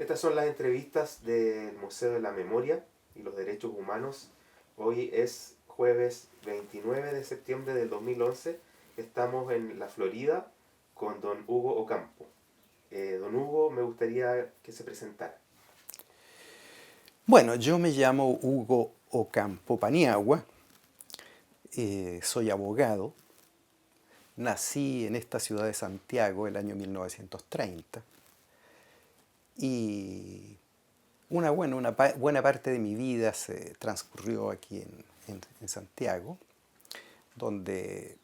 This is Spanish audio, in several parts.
Estas son las entrevistas del Museo de la Memoria y los Derechos Humanos. Hoy es jueves 29 de septiembre del 2011. Estamos en la Florida con don Hugo Ocampo. Don Hugo, me gustaría que se presentara. Bueno, yo me llamo Hugo Ocampo Paniagua, soy abogado, nací en esta ciudad de Santiago el año 1930 y buena parte de mi vida se transcurrió aquí en Santiago, donde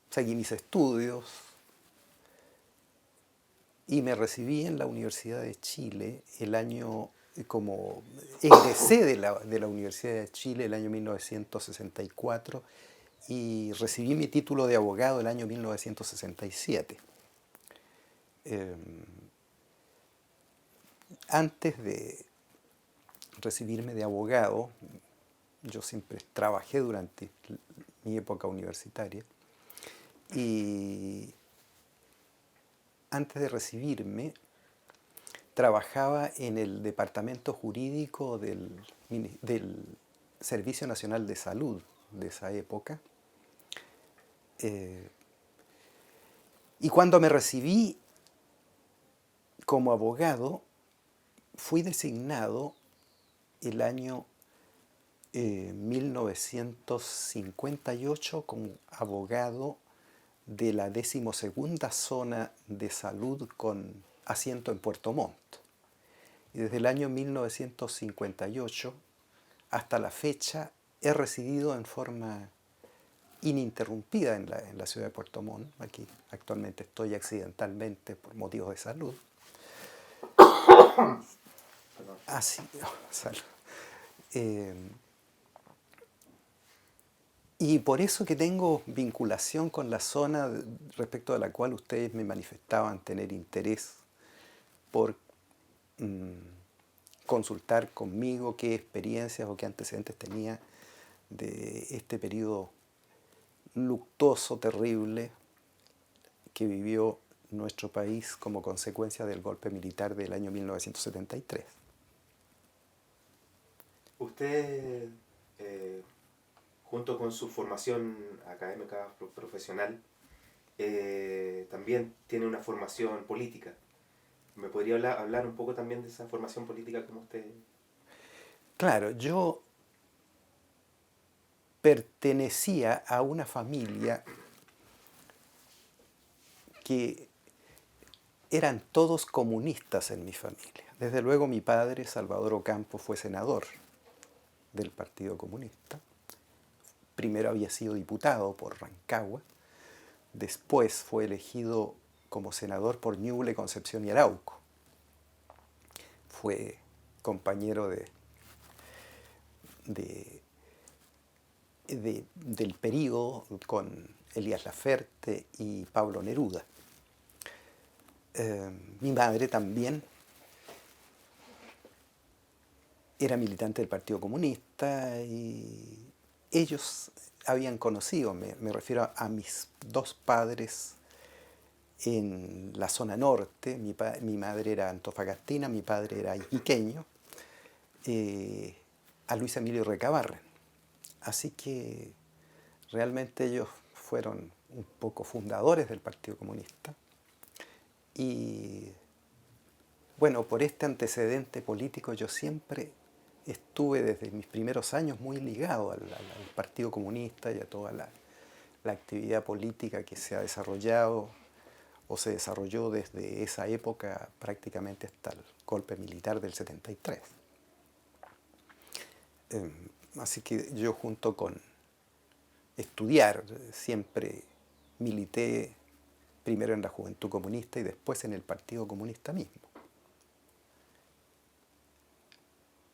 seguí mis estudios y me recibí en la Universidad de Chile como egresé de la Universidad de Chile el año 1964 y recibí mi título de abogado el año 1967. Eh, Antes de recibirme de abogado, yo siempre trabajé durante mi época universitaria y antes de recibirme trabajaba en el departamento jurídico del Servicio Nacional de Salud de esa época. Eh, y cuando me recibí como abogado, fui designado el año 1958 como abogado de la 12ª zona de salud con asiento en Puerto Montt. Y desde el año 1958 hasta la fecha he residido en forma ininterrumpida en la ciudad de Puerto Montt. Aquí actualmente estoy accidentalmente por motivos de salud. Así, salud. Eh, y por eso que tengo vinculación con la zona respecto de la cual ustedes me manifestaban tener interés por mm, consultar conmigo qué experiencias o qué antecedentes tenía de este periodo luctuoso, terrible, que vivió nuestro país como consecuencia del golpe militar del año 1973. Usted, eh, junto con su formación académica profesional, también tiene una formación política. ¿Me podría hablar un poco también de esa formación política como usted? Claro, yo pertenecía a una familia que eran todos comunistas en mi familia. Desde luego mi padre, Salvador Ocampo, fue senador del Partido Comunista. Primero había sido diputado por Rancagua, después fue elegido como senador por Ñuble, Concepción y Arauco. Fue compañero de, del periodo con Elías Laferte y Pablo Neruda. Mi madre también era militante del Partido Comunista y ellos habían conocido, me refiero a mis dos padres en la zona norte. Mi madre era antofagastina, mi padre era iquiqueño, eh, a Luis Emilio Recabarren. Así que realmente ellos fueron un poco fundadores del Partido Comunista y bueno, por este antecedente político yo siempre estuve desde mis primeros años muy ligado al Partido Comunista y a toda la actividad política que se ha desarrollado o se desarrolló desde esa época prácticamente hasta el golpe militar del 73. Eh, Así que yo junto con estudiar siempre milité primero en la Juventud Comunista y después en el Partido Comunista mismo.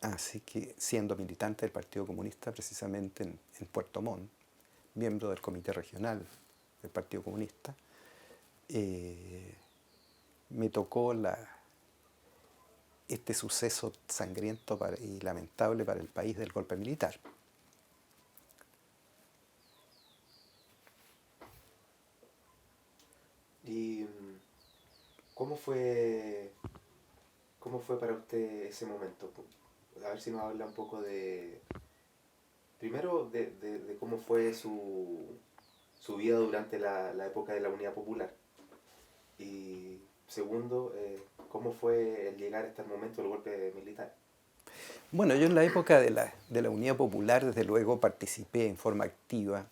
Así que siendo militante del Partido Comunista precisamente en Puerto Montt, miembro del Comité Regional del Partido Comunista, eh, me tocó este suceso sangriento y lamentable para el país del golpe militar. ¿Y cómo fue, ¿Cómo fue para usted ese momento? A ver si nos habla un poco primero de cómo fue su vida durante la época de la Unidad Popular. Y segundo, cómo fue el llegar hasta el momento del golpe militar. Bueno, yo en la época de la Unidad Popular, desde luego, participé en forma activa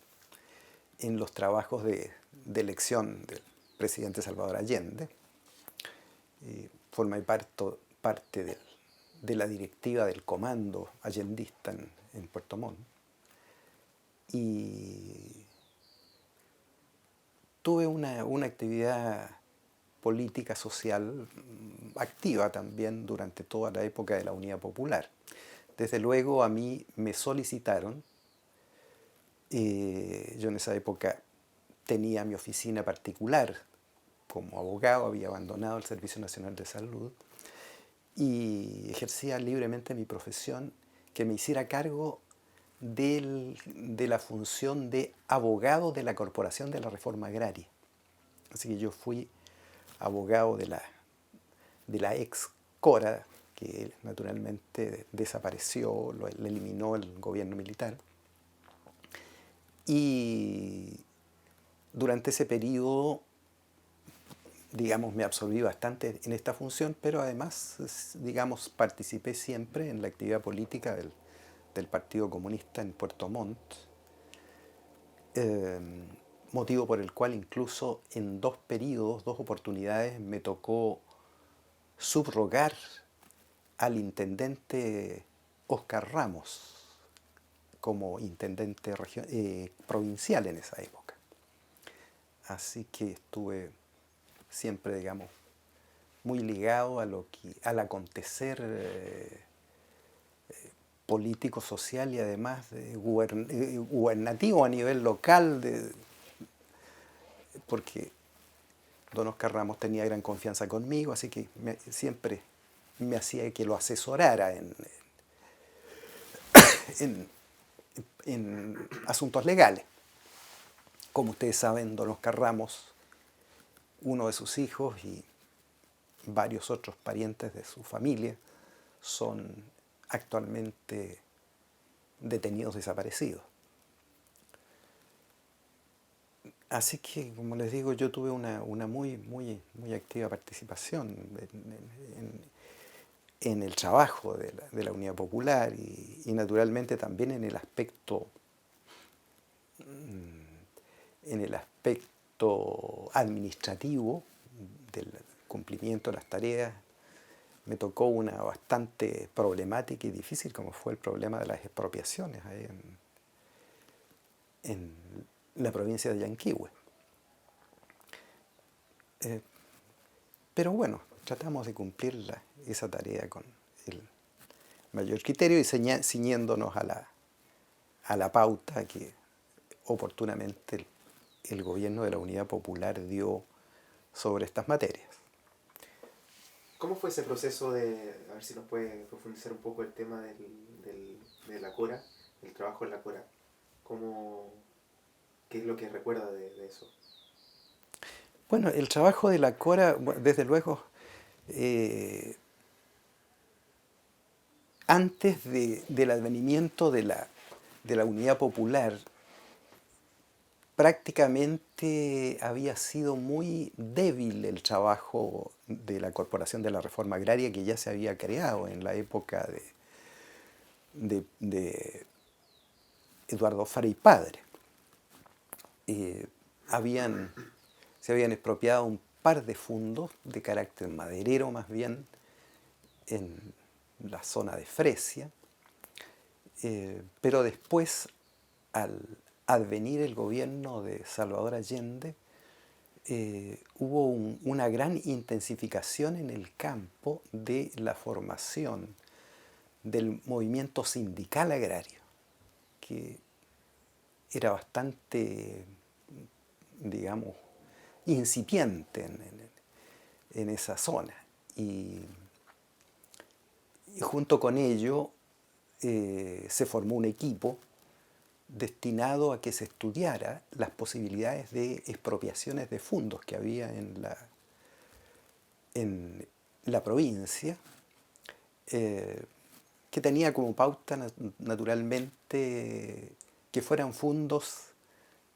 en los trabajos de elección del presidente Salvador Allende. Formé parte de la directiva del comando allendista en Puerto Montt. Y tuve una actividad política social activa también durante toda la época de la Unidad Popular. Desde luego a mí me solicitaron, yo en esa época tenía mi oficina particular como abogado, había abandonado el Servicio Nacional de Salud y ejercía libremente mi profesión, que me hiciera cargo de la función de abogado de la Corporación de la Reforma Agraria. Así que yo fui abogado de la ex Cora, que naturalmente desapareció, lo eliminó el gobierno militar. Y durante ese periodo, digamos, me absorbí bastante en esta función, pero además, digamos, participé siempre en la actividad política del Partido Comunista en Puerto Montt, eh, motivo por el cual incluso en dos periodos, dos oportunidades, me tocó subrogar al intendente Oscar Ramos como intendente provincial en esa época. Así que estuve siempre, digamos, muy ligado al acontecer político, social y además gubernativo a nivel local, porque don Oscar Ramos tenía gran confianza conmigo, así que siempre me hacía que lo asesorara en, en asuntos legales. Como ustedes saben, don Oscar Ramos, uno de sus hijos y varios otros parientes de su familia son actualmente detenidos desaparecidos. Así que, como les digo, yo tuve una muy activa participación en el trabajo de la Unidad Popular y naturalmente también en el aspecto administrativo del cumplimiento de las tareas. Me tocó una bastante problemática y difícil, como fue el problema de las expropiaciones ahí en la provincia de Yanquihue. Pero bueno, tratamos de cumplir esa tarea con el mayor criterio y ciñéndonos a la pauta que oportunamente el gobierno de la Unidad Popular dio sobre estas materias. ¿Cómo fue ese proceso a ver si nos puede profundizar un poco el tema de la Cora, el trabajo en la Cora? ¿Qué es lo que recuerda de eso? Bueno, el trabajo de la Cora, desde luego, antes del advenimiento de la Unidad Popular, prácticamente había sido muy débil el trabajo de la Corporación de la Reforma Agraria que ya se había creado en la época de Eduardo Frei Padre. Se habían expropiado un par de fundos de carácter maderero más bien en la zona de Fresia, pero después, al advenir el gobierno de Salvador Allende, hubo una gran intensificación en el campo de la formación del movimiento sindical agrario, que era bastante, digamos, incipiente en esa zona. Y junto con ello se formó un equipo destinado a que se estudiara las posibilidades de expropiaciones de fondos que había en la provincia eh, que tenía como pauta naturalmente que fueran fondos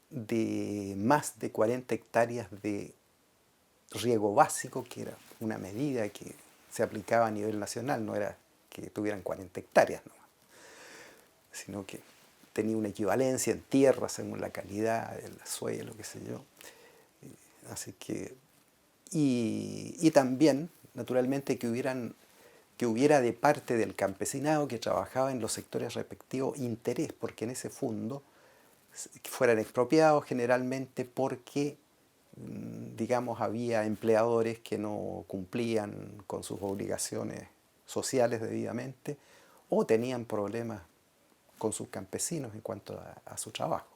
de más de 40 hectáreas de riego básico, que era una medida que se aplicaba a nivel nacional, no era que tuvieran 40 hectáreas, ¿no? Sino que tenía una equivalencia en tierra según la calidad del suelo, qué sé yo. Así que, y también, naturalmente, que hubiera de parte del campesinado que trabajaba en los sectores respectivos interés, porque en ese fondo fueran expropiados generalmente porque, digamos, había empleadores que no cumplían con sus obligaciones sociales debidamente o tenían problemas con sus campesinos en cuanto a su trabajo.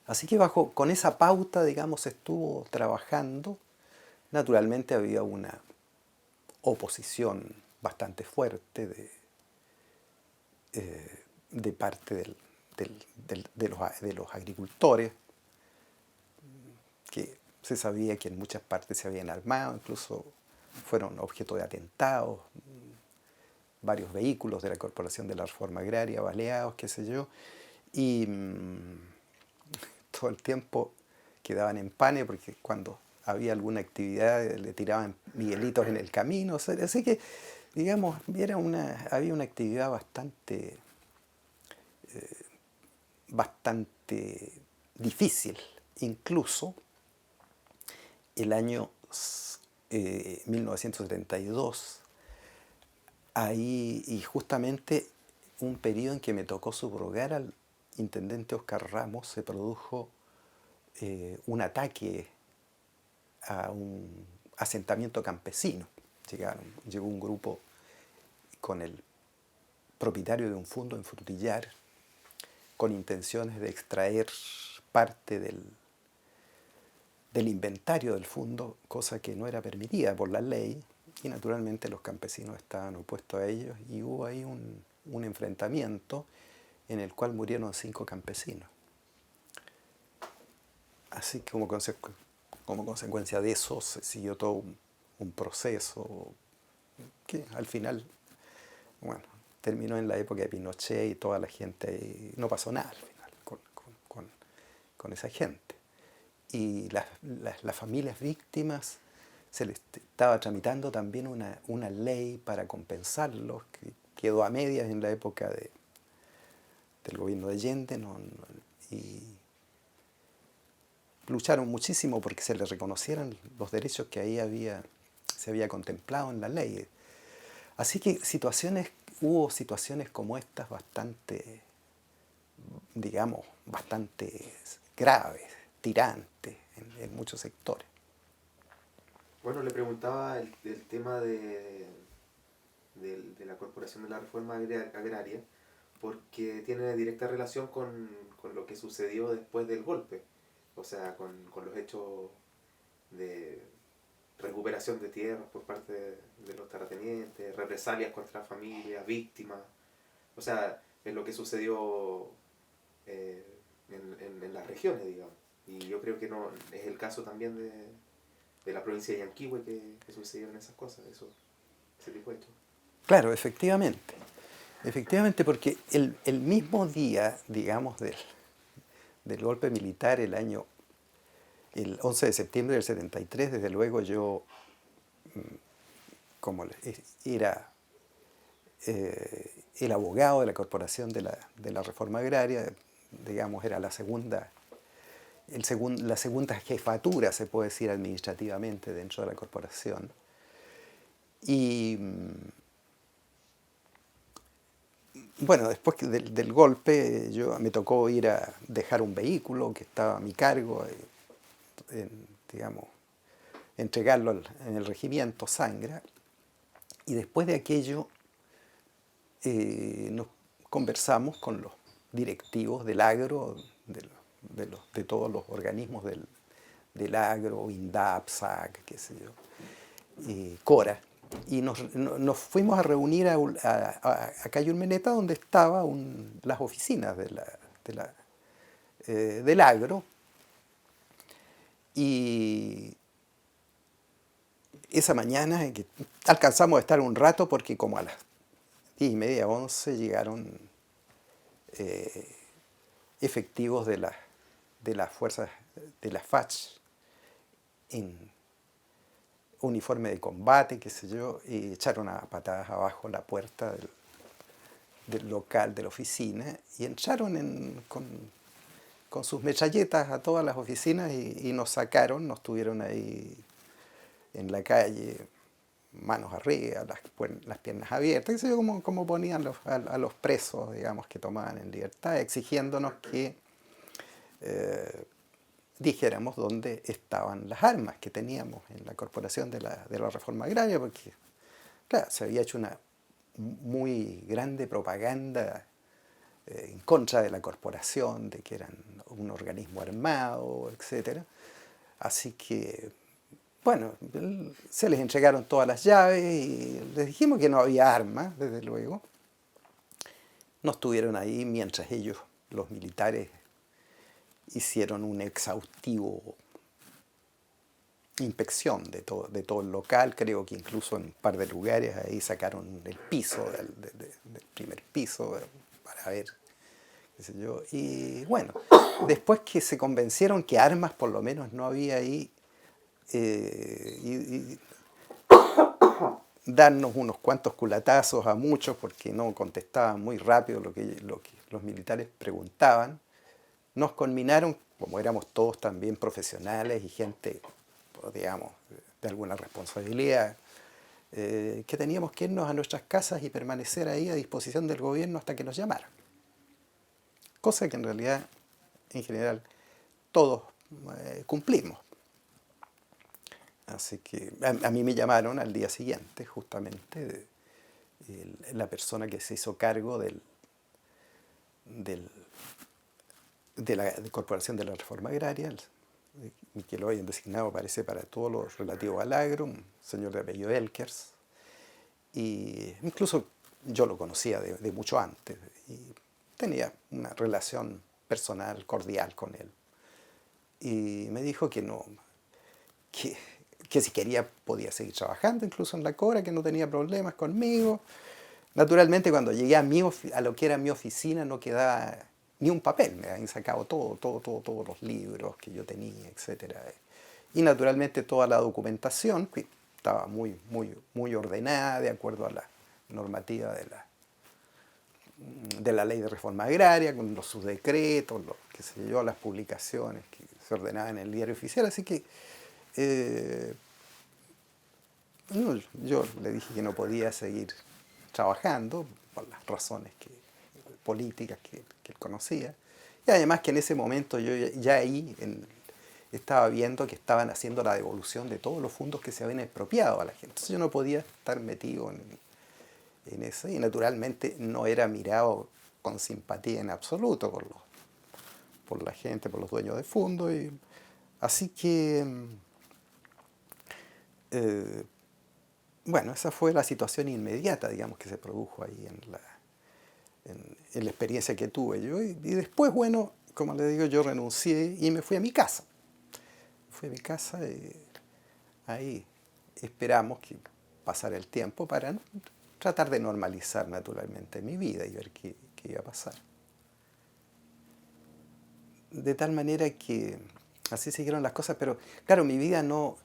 Así que con esa pauta, digamos, se estuvo trabajando. Naturalmente había una oposición bastante fuerte de parte de los agricultores, que se sabía que en muchas partes se habían armado, incluso fueron objeto de atentados, varios vehículos de la Corporación de la Reforma Agraria baleados, qué sé yo, y todo el tiempo quedaban en pane porque cuando había alguna actividad le tiraban miguelitos en el camino, o sea, así que, digamos, había una actividad bastante difícil. Incluso el año 1972, ahí, y justamente un periodo en que me tocó subrogar al intendente Oscar Ramos, se produjo un ataque a un asentamiento campesino. Llegó un grupo con el propietario de un fondo en Frutillar con intenciones de extraer parte del inventario del fondo, cosa que no era permitida por la ley, y naturalmente los campesinos estaban opuestos a ellos, y hubo ahí un enfrentamiento en el cual murieron 5 campesinos. Así que como consecuencia de eso se siguió todo un proceso que al final, bueno, terminó en la época de Pinochet y toda la gente ahí, no pasó nada al final con esa gente. Y las familias víctimas se les estaba tramitando también una ley para compensarlos, que quedó a medias en la época del gobierno de Allende, y lucharon muchísimo porque se les reconocieran los derechos que ahí se había contemplado en la ley. Así que hubo situaciones como estas bastante, digamos, bastante graves, tirantes en muchos sectores. Bueno, le preguntaba el tema de la Corporación de la Reforma Agraria, porque tiene directa relación con lo que sucedió después del golpe, o sea, con los hechos de recuperación de tierras por parte de los terratenientes, represalias contra familias, víctimas, o sea, es lo que sucedió en las regiones, digamos. Y yo creo que no es el caso también de la provincia de Yanquihue que sucedieron esas cosas, ese tipo de hechos. Claro, efectivamente. Efectivamente, porque el mismo día, digamos, del golpe militar, el 11 de septiembre del 73, desde luego yo, como era el abogado de la Corporación de la Reforma Agraria, digamos, era la segunda jefatura, se puede decir administrativamente, dentro de la corporación. Y bueno, después del golpe, me tocó ir a dejar un vehículo que estaba a mi cargo, digamos, entregarlo en el regimiento Sangra. Y después de aquello, nos conversamos con los directivos del agro, de todos los organismos del agro, INDAP, SAC, qué sé yo, CORA. Y nos fuimos a reunir a Cayo Urmeneta, donde estaban las oficinas del agro. Y esa mañana que alcanzamos a estar un rato porque como a las 10:30, 11 llegaron efectivos de las fuerzas de la FACH en uniforme de combate, qué sé yo, y echaron a patadas abajo la puerta del local, de la oficina, y entraron con sus metralletas a todas las oficinas y nos sacaron, nos tuvieron ahí en la calle, manos arriba, las piernas abiertas, qué sé yo, como ponían a los presos, digamos, que tomaban en libertad, exigiéndonos que dijéramos dónde estaban las armas que teníamos en la Corporación de la Reforma Agraria, porque, claro, se había hecho una muy grande propaganda en contra de la corporación, de que eran un organismo armado, etc. Así que, bueno, se les entregaron todas las llaves y les dijimos que no había armas, desde luego. Nos tuvieron ahí mientras ellos, los militares, hicieron un exhaustivo inspección de todo el local. Creo que incluso en un par de lugares ahí sacaron el piso, del primer piso, para ver, qué sé yo. Y bueno, después que se convencieron que armas por lo menos no había ahí, y darnos unos cuantos culatazos a muchos porque no contestaban muy rápido lo que los militares preguntaban, nos conminaron, como éramos todos también profesionales y gente, pues, digamos, de alguna responsabilidad, que teníamos que irnos a nuestras casas y permanecer ahí a disposición del gobierno hasta que nos llamaran. Cosa que en realidad, en general, todos cumplimos. Así que a mí me llamaron al día siguiente, justamente, la persona que se hizo cargo de la Corporación de la Reforma Agraria, y que lo habían designado, parece, para todo lo relativo al agro, un señor de apellido Elkers. Y incluso yo lo conocía de mucho antes y tenía una relación personal cordial con él. Y me dijo que no, que si quería podía seguir trabajando, incluso en la Cora, que no tenía problemas conmigo. Naturalmente, cuando llegué a lo que era mi oficina, no quedaba ni un papel. Me habían sacado todos los libros que yo tenía, etc. Y naturalmente toda la documentación, que estaba muy ordenada, de acuerdo a la normativa de la ley de reforma agraria, con sus decretos, qué sé yo, las publicaciones que se ordenaban en el diario oficial. Así que no, yo le dije que no podía seguir trabajando por las razones políticas que él conocía. Y además que en ese momento yo ya ahí estaba viendo que estaban haciendo la devolución de todos los fondos que se habían expropiado a la gente. Entonces yo no podía estar metido en eso y naturalmente no era mirado con simpatía en absoluto por la gente, por los dueños de fondos. Así que, bueno, esa fue la situación inmediata, digamos, que se produjo ahí en la experiencia que tuve yo. Y después, bueno, como le digo, yo renuncié y me fui a mi casa. Fui a mi casa y ahí esperamos que pasara el tiempo para tratar de normalizar naturalmente mi vida y ver qué iba a pasar. De tal manera que así siguieron las cosas, pero claro, mi vida no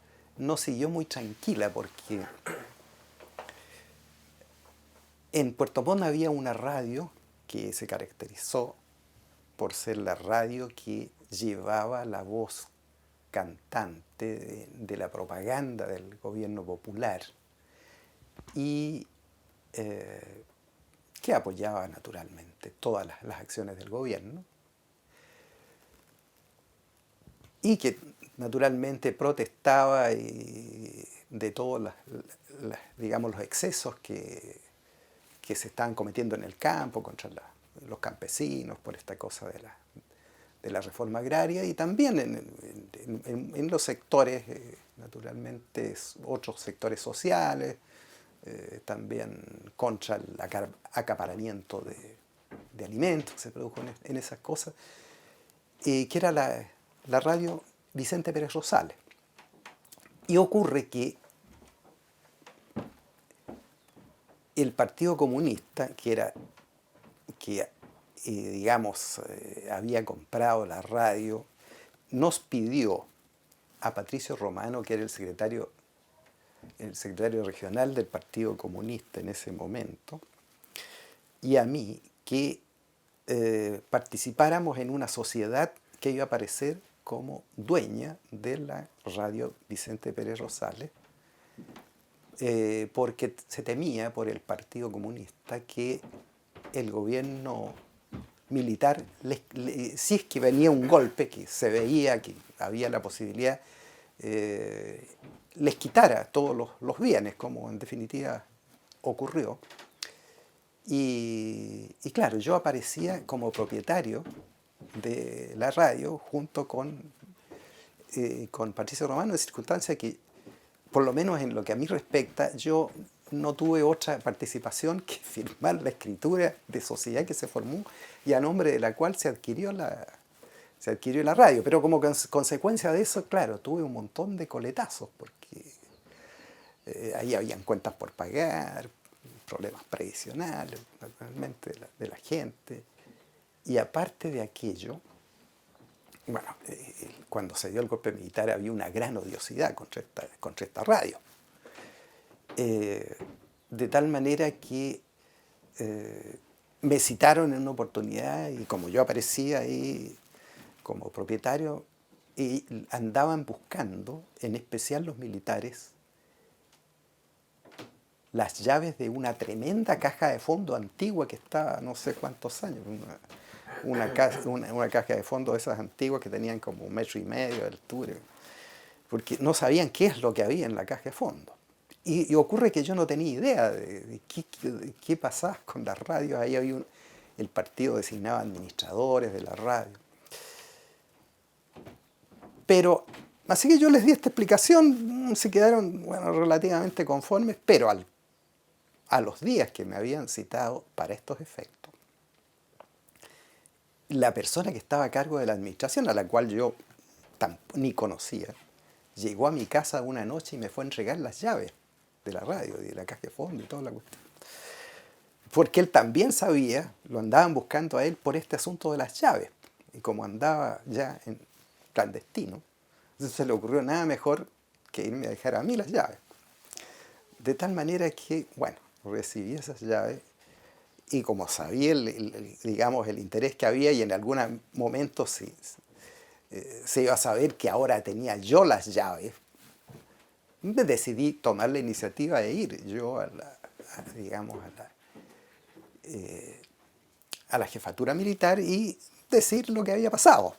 siguió muy tranquila porque en Puerto Montt había una radio que se caracterizó por ser la radio que llevaba la voz cantante de la propaganda del gobierno popular y que apoyaba naturalmente todas las acciones del gobierno y que naturalmente protestaba de todos digamos, los excesos que se estaban cometiendo en el campo contra los campesinos por esta cosa de la reforma agraria y también en los sectores, naturalmente, otros sectores sociales, también contra el acaparamiento de alimentos que se produjo en esas cosas, que era la radio Vicente Pérez Rosales. Y ocurre que el Partido Comunista, que digamos, había comprado la radio, nos pidió a Patricio Romano, que era el secretario regional del Partido Comunista en ese momento, y a mí, que participáramos en una sociedad que iba a aparecer como dueña de la radio Vicente Pérez Rosales, porque se temía por el Partido Comunista que el gobierno militar, si es que venía un golpe, que se veía que había la posibilidad, les quitara todos los bienes, como en definitiva ocurrió. Y claro, yo aparecía como propietario de la radio junto con Patricio Romano, en circunstancia que, por lo menos en lo que a mí respecta, yo no tuve otra participación que firmar la escritura de sociedad que se formó y a nombre de la cual se adquirió la radio. Pero como consecuencia de eso, claro, tuve un montón de coletazos, porque ahí habían cuentas por pagar, problemas previsionales, naturalmente, de la gente. Y aparte de aquello, bueno, cuando se dio el golpe militar había una gran odiosidad contra esta radio. De tal manera que me citaron en una oportunidad y como yo aparecía ahí como propietario, y andaban buscando, en especial los militares, las llaves de una tremenda caja de fondo antigua que estaba no sé cuántos años, una caja de fondo de esas antiguas que tenían como 1,5 metros de altura, porque no sabían qué es lo que había en la caja de fondo. Y ocurre que yo no tenía idea de qué pasaba con las radios. Ahí había el partido designaba administradores de la radio. Pero, así que yo les di esta explicación, se quedaron, bueno, relativamente conformes, pero a los días que me habían citado para estos efectos, la persona que estaba a cargo de la administración, a la cual yo ni conocía, llegó a mi casa una noche y me fue a entregar las llaves de la radio, de la caja de fondo y toda la cuestión. Porque él también sabía, lo andaban buscando a él por este asunto de las llaves. Y como andaba ya en clandestino, entonces se le ocurrió nada mejor que irme a dejar a mí las llaves. De tal manera que, bueno, recibí esas llaves y como sabía digamos, el interés que había y en algún momento se iba a saber que ahora tenía yo las llaves, me decidí tomar la iniciativa de ir yo a la jefatura militar y decir lo que había pasado.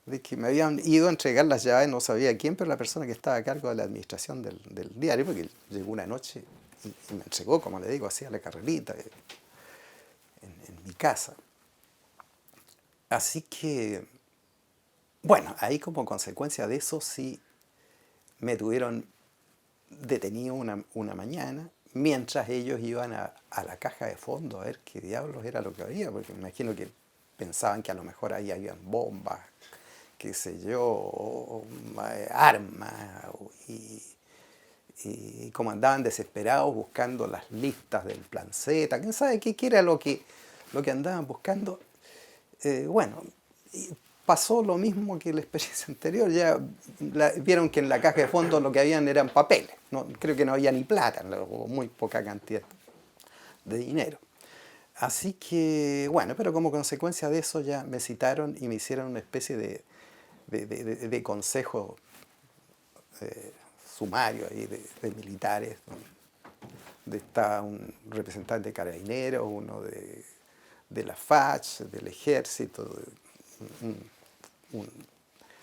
De que me habían ido a entregar las llaves, no sabía quién, pero la persona que estaba a cargo de la administración del diario, porque llegó una noche y me entregó, como le digo, hacía la carrerita en mi casa. Así que, bueno, ahí como consecuencia de eso sí me tuvieron detenido una mañana, mientras ellos iban a la caja de fondo a ver qué diablos era lo que había, porque me imagino que pensaban que a lo mejor ahí habían bombas, qué sé yo, armas, y como andaban desesperados buscando las listas del plan Z, quién sabe qué era lo que andaban buscando. Bueno, pasó lo mismo que la experiencia anterior, ya vieron que en la caja de fondo lo que habían eran papeles, no, creo que no había ni plata, o muy poca cantidad de dinero. Así que, bueno, pero como consecuencia de eso ya me citaron y me hicieron una especie de consejo sumario ahí de militares, donde está un representante de Carabineros, uno de la FACH, del Ejército,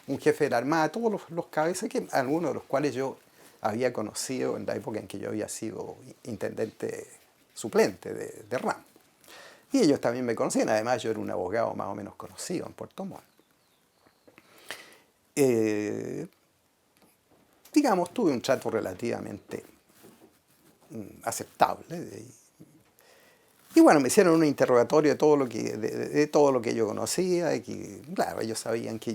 un jefe de la Armada, todos los cabezas, algunos de los cuales yo había conocido en la época en que yo había sido intendente suplente de RAM. Y ellos también me conocían, además yo era un abogado más o menos conocido en Puerto Montt. Digamos, tuve un trato relativamente aceptable. Y bueno, me hicieron un interrogatorio de todo lo que yo conocía, y que, claro, ellos sabían que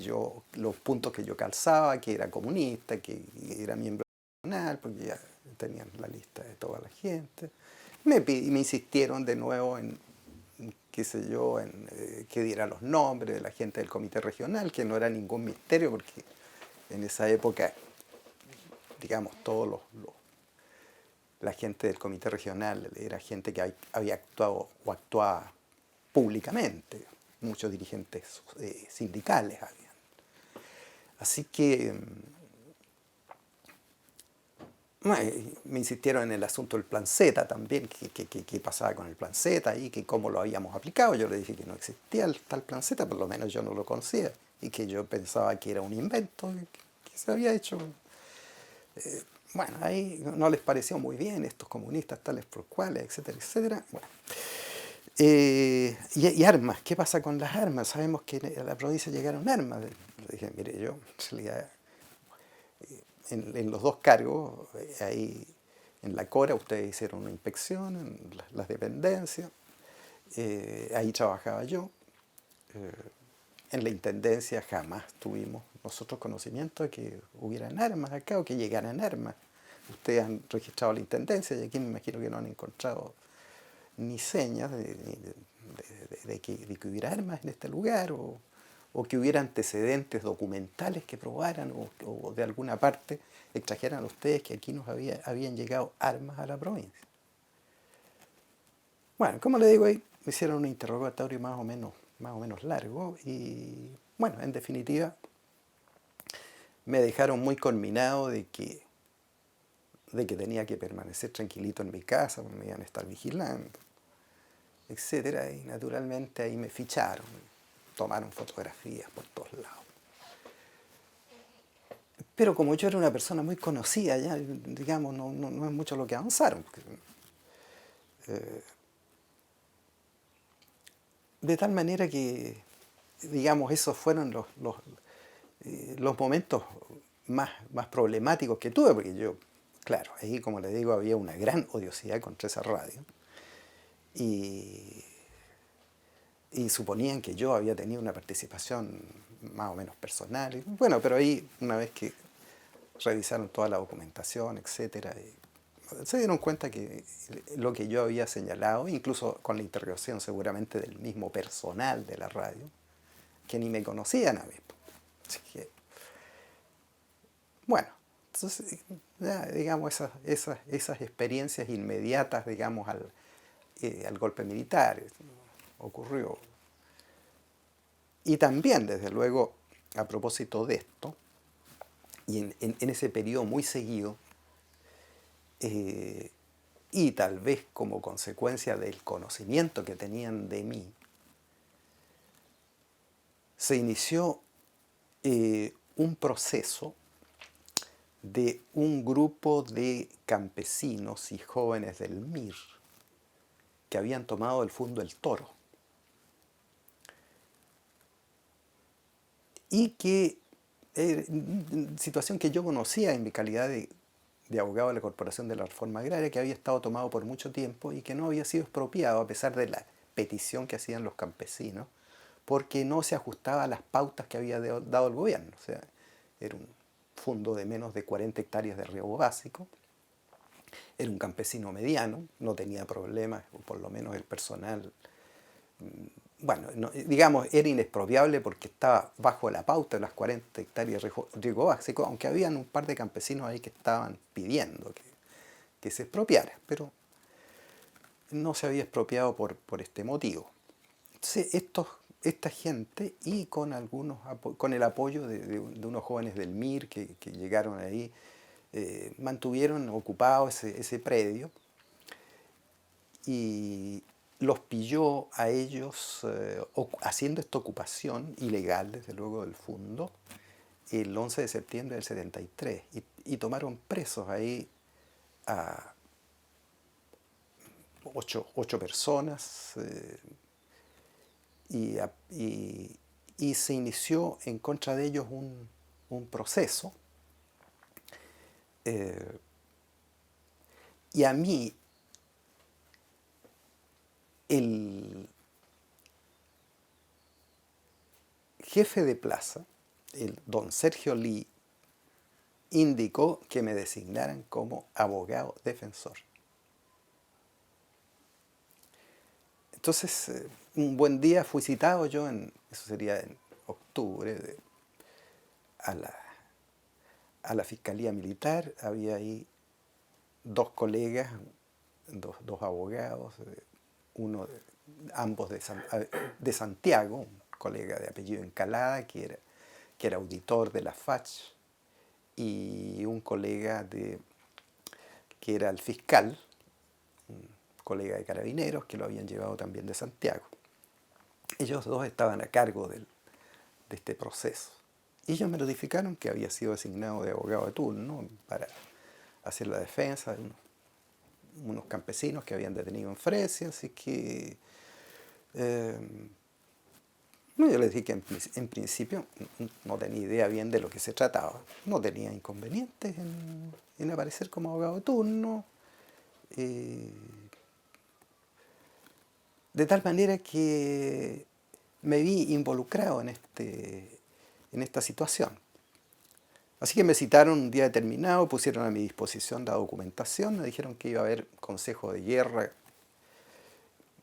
los puntos que yo calzaba, que era comunista, que era miembro nacional, porque ya tenían la lista de toda la gente. Me insistieron de nuevo en, qué sé yo, en que diera los nombres de la gente del comité regional, que no era ningún misterio, porque en esa época, digamos, la gente del comité regional era gente que había actuado o actuaba públicamente, muchos dirigentes sindicales habían. Así que me insistieron en el asunto del plan Z también, qué pasaba con el plan Z y que cómo lo habíamos aplicado. Yo le dije que no existía el tal plan Z, por lo menos yo no lo conocía, y que yo pensaba que era un invento que se había hecho. Bueno, ahí no les pareció muy bien estos comunistas tales por cuales, etcétera, etcétera. Bueno. Y armas, ¿qué pasa con las armas? Sabemos que a la provincia llegaron armas. Le dije, mire, yo en realidad en los dos cargos, ahí en la Cora ustedes hicieron una inspección en las dependencias, ahí trabajaba yo. eh, en la intendencia jamás tuvimos nosotros conocimiento de que hubieran armas acá o que llegaran armas. Ustedes han registrado la intendencia y aquí me imagino que no han encontrado ni señas de que hubiera armas en este lugar o que hubiera antecedentes documentales que probaran o de alguna parte extrajeran a ustedes que aquí habían llegado armas a la provincia. Bueno, como le digo, ahí me hicieron un interrogatorio más o menos largo y, bueno, en definitiva, me dejaron muy conminado de que tenía que permanecer tranquilito en mi casa, porque me iban a estar vigilando, etcétera, y naturalmente ahí me ficharon, tomaron fotografías por todos lados. Pero como yo era una persona muy conocida, ya, digamos, no es mucho lo que avanzaron. Eh, de tal manera que, digamos, esos fueron los momentos más problemáticos que tuve, porque yo, claro, ahí, como le digo, había una gran odiosidad contra esa radio. Y, y suponían que yo había tenido una participación más o menos personal. Bueno, pero ahí, una vez que revisaron toda la documentación, etcétera, se dieron cuenta que lo que yo había señalado, incluso con la interrogación seguramente del mismo personal de la radio, que ni me conocían a mí. Así que, bueno, entonces, ya, digamos, esas experiencias inmediatas, digamos, al golpe militar ocurrió. Y también, desde luego, a propósito de esto, y en ese periodo muy seguido, y tal vez como consecuencia del conocimiento que tenían de mí, se inició un proceso de un grupo de campesinos y jóvenes del MIR que habían tomado el Fundo El Toro y que, situación que yo conocía en mi calidad de abogado de la Corporación de la Reforma Agraria, que había estado tomado por mucho tiempo y que no había sido expropiado a pesar de la petición que hacían los campesinos, porque no se ajustaba a las pautas que había dado el gobierno. O sea, era un fondo de menos de 40 hectáreas de riego básico, era un campesino mediano, no tenía problemas, o por lo menos el personal, bueno, digamos, era inexpropiable porque estaba bajo la pauta de las 40 hectáreas de riego básico, aunque habían un par de campesinos ahí que estaban pidiendo que se expropiara, pero no se había expropiado por este motivo. Entonces, esta gente y con el apoyo de unos jóvenes del MIR que llegaron ahí, mantuvieron ocupado ese predio y los pilló a ellos haciendo esta ocupación ilegal, desde luego, del fondo, el 11 de septiembre del 73 y tomaron presos ahí a ocho personas y se inició en contra de ellos un proceso. Y a mí el jefe de plaza, el don Sergio Lee, indicó que me designaran como abogado defensor. Entonces, un buen día fui citado yo, eso sería en octubre, a la Fiscalía Militar. Había ahí dos colegas, dos abogados, ambos de Santiago, un colega de apellido Encalada, que era auditor de la FACH, y un colega que era el fiscal, un colega de Carabineros, que lo habían llevado también de Santiago. Ellos dos estaban a cargo de este proceso. Y ellos me notificaron que había sido designado de abogado de turno para hacer la defensa de unos campesinos que habían detenido en Fresia, así que no, yo les dije que en principio no tenía idea bien de lo que se trataba, no tenía inconvenientes en aparecer como abogado de turno, de tal manera que me vi involucrado en esta situación. Así que me citaron un día determinado, pusieron a mi disposición la documentación, me dijeron que iba a haber consejo de guerra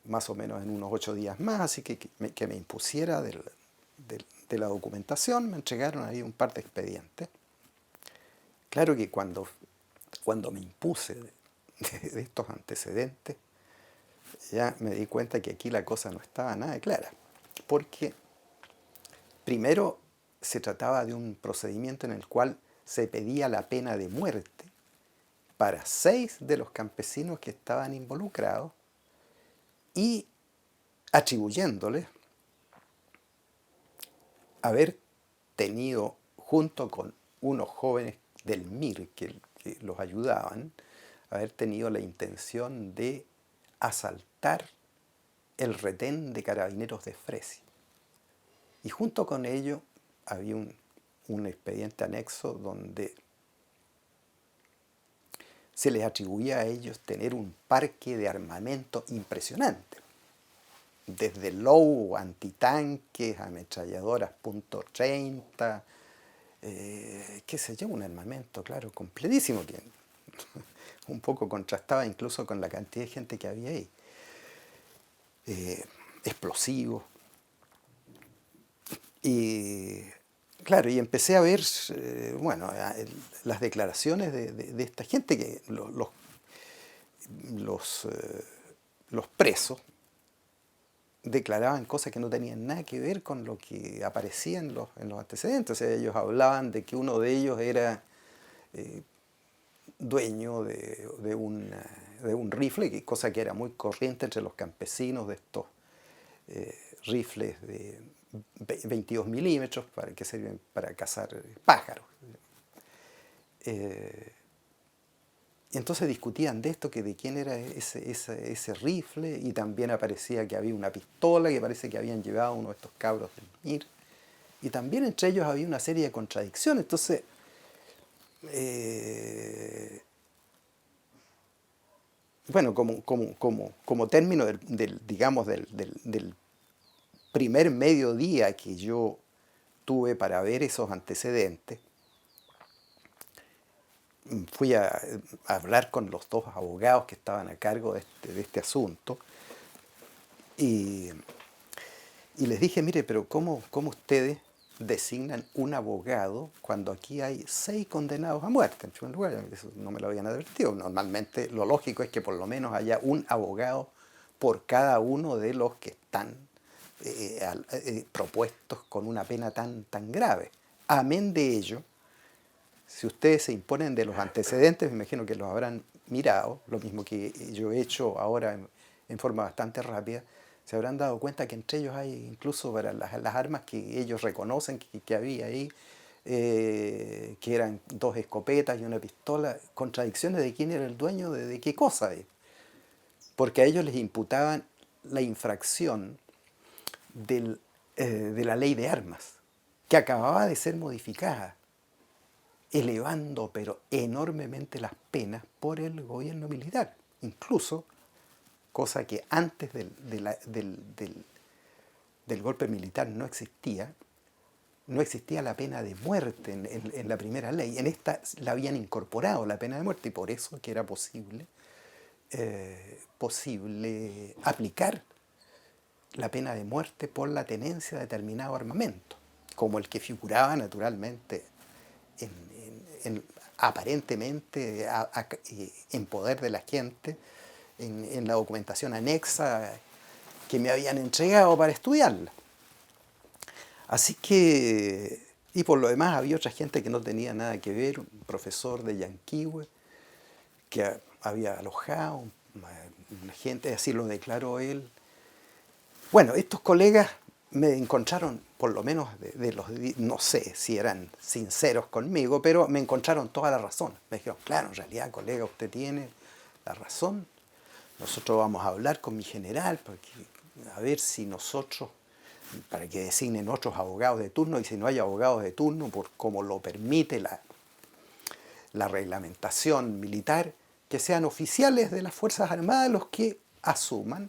más o menos en unos 8 días más, así que me impusiera de la documentación. Me entregaron ahí un par de expedientes. Claro que cuando me impuse de estos antecedentes, ya me di cuenta que aquí la cosa no estaba nada clara, porque primero se trataba de un procedimiento en el cual se pedía la pena de muerte para 6 de los campesinos que estaban involucrados y atribuyéndoles haber tenido, junto con unos jóvenes del MIR que los ayudaban, haber tenido la intención de asaltar el retén de Carabineros de Fresia. Y junto con ello había un expediente anexo donde se les atribuía a ellos tener un parque de armamento impresionante, desde low, antitanques, ametralladoras .30, qué sé yo, un armamento, claro, completísimo, que un poco contrastaba incluso con la cantidad de gente que había ahí. Explosivos. Y claro, y empecé a ver, las declaraciones de esta gente, que los presos declaraban cosas que no tenían nada que ver con lo que aparecía en los antecedentes. O sea, ellos hablaban de que uno de ellos era dueño de un rifle, cosa que era muy corriente entre los campesinos, de estos rifles de 22 milímetros que sirven para cazar pájaros. Y entonces discutían de esto, que de quién era ese rifle, y también aparecía que había una pistola que parece que habían llevado uno de estos cabros del MIR. Y también entre ellos había una serie de contradicciones. Entonces, bueno, como término digamos, del primer mediodía que yo tuve para ver esos antecedentes, fui a hablar con los dos abogados que estaban a cargo de este asunto, y les dije, mire, pero ¿cómo ustedes designan un abogado cuando aquí hay 6 condenados a muerte? En primer lugar, eso no me lo habían advertido. Normalmente lo lógico es que por lo menos haya un abogado por cada uno de los que están propuestos con una pena tan grave. Amén de ello, si ustedes se imponen de los antecedentes, me imagino que los habrán mirado, lo mismo que yo he hecho ahora en forma bastante rápida, se habrán dado cuenta que entre ellos hay, incluso para las armas que ellos reconocen que había ahí, que eran 2 escopetas y una pistola, contradicciones de quién era el dueño de qué cosa. Porque a ellos les imputaban la infracción de la ley de armas, que acababa de ser modificada, elevando pero enormemente las penas por el gobierno militar. Incluso, cosa que antes del golpe militar no existía, no existía la pena de muerte en la primera ley. En esta la habían incorporado la pena de muerte y por eso que era posible aplicar la pena de muerte por la tenencia de determinado armamento, como el que figuraba naturalmente en, aparentemente en poder de la gente en la documentación anexa que me habían entregado para estudiarla. Así que, y por lo demás había otra gente que no tenía nada que ver, un profesor de Yanquihue que había alojado una gente, así lo declaró él. Bueno, estos colegas me encontraron, por lo menos no sé si eran sinceros conmigo, pero me encontraron toda la razón. Me dijeron, claro, en realidad, colega, usted tiene la razón. Nosotros vamos a hablar con mi general a ver si nosotros, para que designen otros abogados de turno, y si no hay abogados de turno, por como lo permite la reglamentación militar, que sean oficiales de las Fuerzas Armadas los que asuman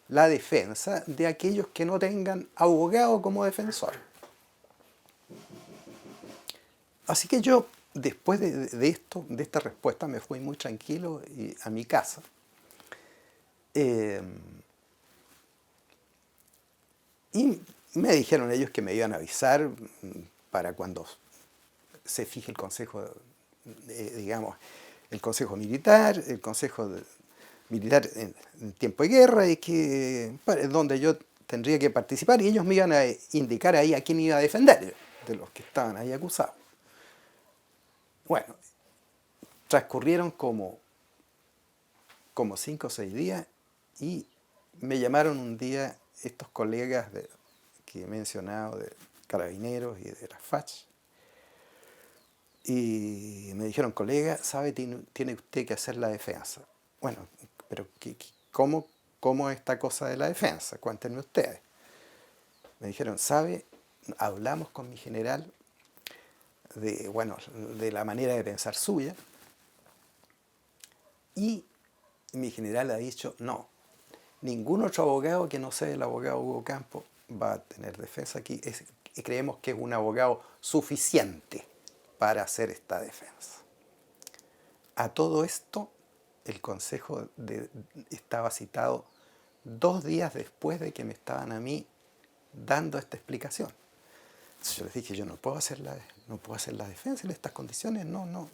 la defensa de aquellos que no tengan abogado como defensor. Así que yo, después de esta respuesta, me fui muy tranquilo a mi casa. Y me dijeron ellos que me iban a avisar para cuando se fije el Consejo, digamos, el Consejo Militar, el Consejo Militar en tiempo de guerra, y donde yo tendría que participar, y ellos me iban a indicar ahí a quién iba a defender de los que estaban ahí acusados. Bueno, transcurrieron como 5 o 6 días y me llamaron un día estos colegas que he mencionado, de Carabineros y de la FACH, y me dijeron, colega, ¿sabe? Tiene usted que hacer la defensa. Bueno, pero ¿cómo es esta cosa de la defensa? Cuéntenme ustedes. Me dijeron, ¿sabe? Hablamos con mi general de la manera de pensar suya, y mi general ha dicho, no, ningún otro abogado que no sea el abogado Hugo Campos va a tener defensa aquí. Creemos que es un abogado suficiente para hacer esta defensa. A todo esto, el Consejo estaba citado 2 días después de que me estaban a mí dando esta explicación. Entonces yo les dije, yo no puedo hacer la defensa en estas condiciones, no,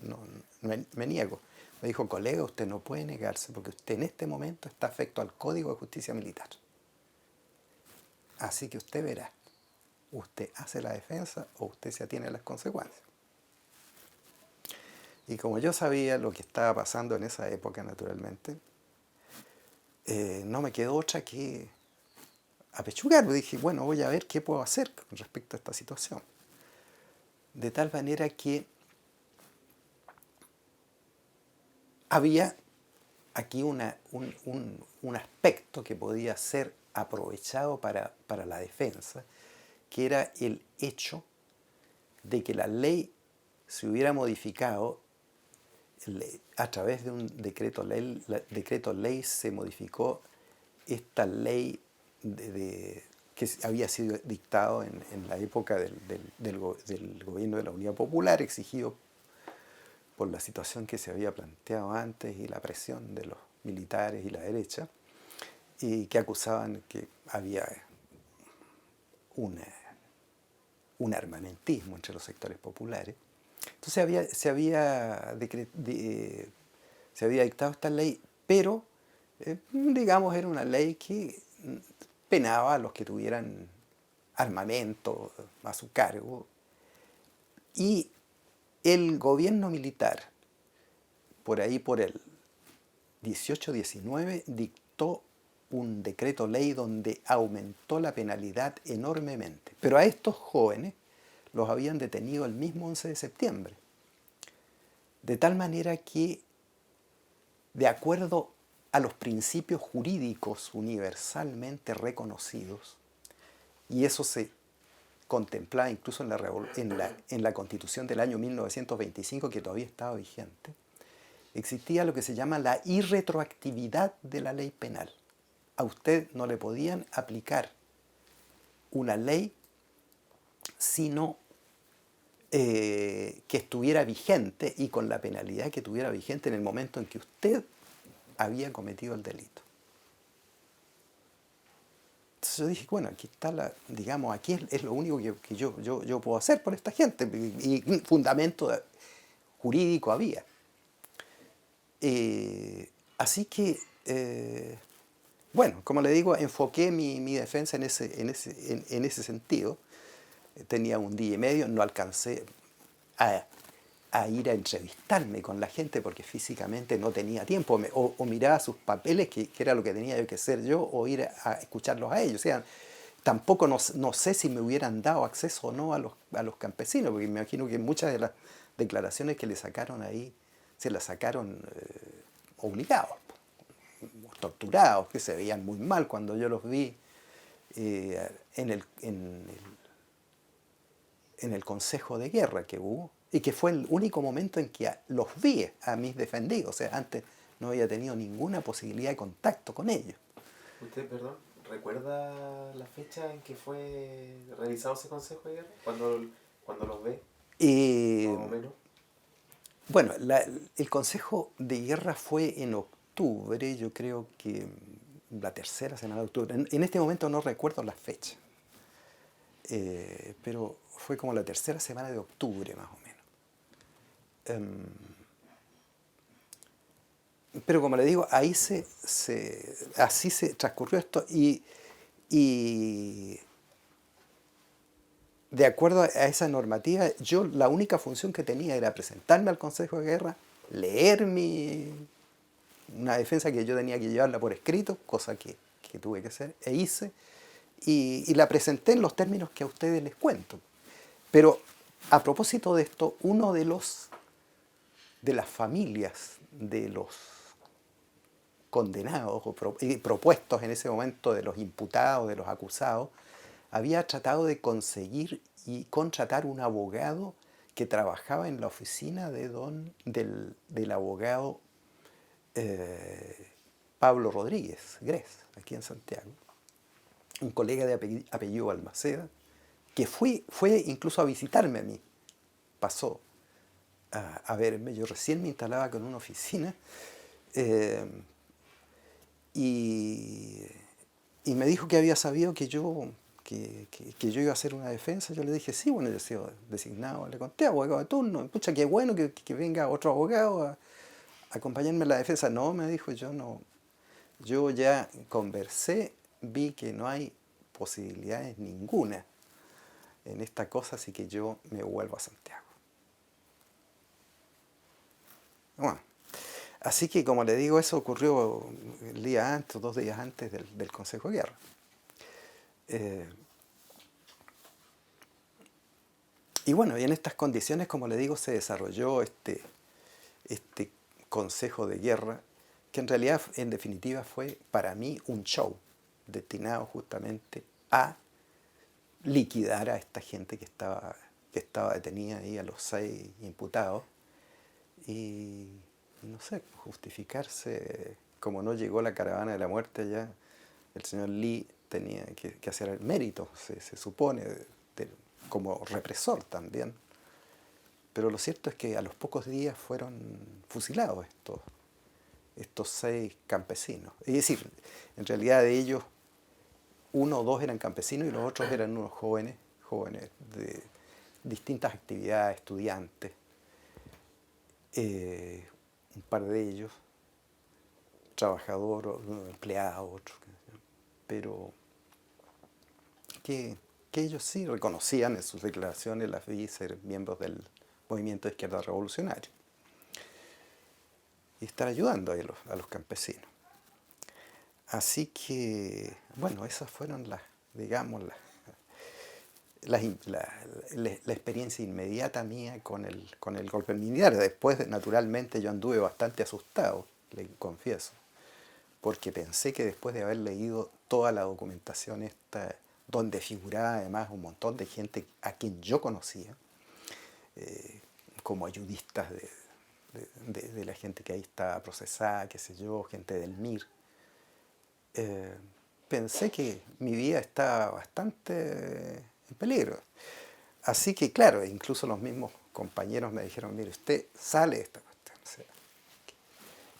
me niego. Me dijo, colega, usted no puede negarse porque usted en este momento está afecto al Código de Justicia Militar. Así que usted verá, usted hace la defensa o usted se atiene a las consecuencias. Y como yo sabía lo que estaba pasando en esa época, naturalmente, no me quedó otra que apechugar. Dije, bueno, voy a ver qué puedo hacer con respecto a esta situación. De tal manera que había aquí un aspecto que podía ser aprovechado para la defensa, que era el hecho de que la ley se hubiera modificado a través de un decreto ley se modificó esta ley que había sido dictado en la época del gobierno de la Unidad Popular, exigido por la situación que se había planteado antes y la presión de los militares y la derecha, y que acusaban que había un armamentismo entre los sectores populares. Entonces se había dictado esta ley, pero digamos era una ley que penaba a los que tuvieran armamento a su cargo, y el gobierno militar, por ahí por el 18-19, dictó un decreto ley donde aumentó la penalidad enormemente. Pero a estos jóvenes los habían detenido el mismo 11 de septiembre. De tal manera que, de acuerdo a los principios jurídicos universalmente reconocidos, y eso se contemplaba incluso en la Constitución del año 1925, que todavía estaba vigente, existía lo que se llama la irretroactividad de la ley penal. A usted no le podían aplicar una ley si no que estuviera vigente y con la penalidad que estuviera vigente en el momento en que usted había cometido el delito. Entonces yo dije, bueno, aquí está digamos, aquí es lo único que yo puedo hacer por esta gente, y un fundamento jurídico había. Así que, bueno, como le digo, enfoqué mi defensa en ese sentido. Tenía un día y medio, no alcancé a, a ir a entrevistarme con la gente porque físicamente no tenía tiempo, o miraba sus papeles, que era lo que tenía que hacer yo, o ir a escucharlos a ellos. O sea, tampoco no sé si me hubieran dado acceso o no a los campesinos, porque me imagino que muchas de las declaraciones que le sacaron ahí se las sacaron obligados, torturados, que se veían muy mal cuando yo los vi en el Consejo de Guerra que hubo, y que fue el único momento en que los vi a mis defendidos. O sea, antes no había tenido ninguna posibilidad de contacto con ellos. ¿Usted, perdón, recuerda la fecha en que fue realizado ese Consejo de Guerra? ¿Cuándo los ve? Eh, Más o menos. bueno, el Consejo de Guerra fue en octubre, yo creo que la tercera semana de octubre. En este momento no recuerdo la fecha, pero fue como la tercera semana de octubre más o menos. Pero como le digo, ahí así se transcurrió esto, y de acuerdo a esa normativa, yo la única función que tenía era presentarme al Consejo de Guerra, leer una defensa que yo tenía que llevarla por escrito, cosa que tuve que hacer, e hice, y la presenté en los términos que a ustedes les cuento. Pero a propósito de esto, uno de las familias de los condenados y propuestos en ese momento, de los imputados, de los acusados, había tratado de conseguir y contratar un abogado que trabajaba en la oficina del abogado Pablo Rodríguez Grez, aquí en Santiago, un colega de apellido Balmaceda, que fue incluso a visitarme a mí, pasó a verme. Yo recién me instalaba con una oficina, eh, y, y me dijo que había sabido que yo iba a hacer una defensa. Yo le dije, sí, bueno, yo he sido designado, le conté, abogado de turno. Pucha, qué bueno que venga otro abogado a acompañarme en la defensa. No, me dijo, yo ya conversé, vi que no hay posibilidades ninguna en esta cosa, así que yo me vuelvo a Santiago. Bueno, así que como le digo, eso ocurrió el día antes, o 2 días antes del Consejo de Guerra. Eh, y bueno, y en estas condiciones, como le digo, se desarrolló este Consejo de Guerra, que en realidad, en definitiva, fue para mí un show destinado justamente a liquidar a esta gente que estaba detenida ahí, a los 6 imputados, y no sé, justificarse. Como no llegó la caravana de la muerte allá, el señor Lee tenía que hacer el mérito, se supone, como represor también. Pero lo cierto es que a los pocos días fueron fusilados estos 6 campesinos. Es decir, en realidad de ellos, 1 o 2 eran campesinos y los otros eran unos jóvenes de distintas actividades, estudiantes, un par de ellos, trabajador, empleado, otro, pero que ellos sí reconocían en sus declaraciones, las vi, ser miembros del movimiento de izquierda revolucionario y estar ayudando a los campesinos. Así que, bueno, esas fueron digamos, la experiencia inmediata mía con el golpe militar. Después, naturalmente, yo anduve bastante asustado, le confieso, porque pensé que después de haber leído toda la documentación esta, donde figuraba además un montón de gente a quien yo conocía, como ayudistas de la gente que ahí estaba procesada, qué sé yo, gente del MIR, pensé que mi vida estaba bastante en peligro. Así que claro, incluso los mismos compañeros me dijeron, mire, usted sale de esta cuestión, o sea,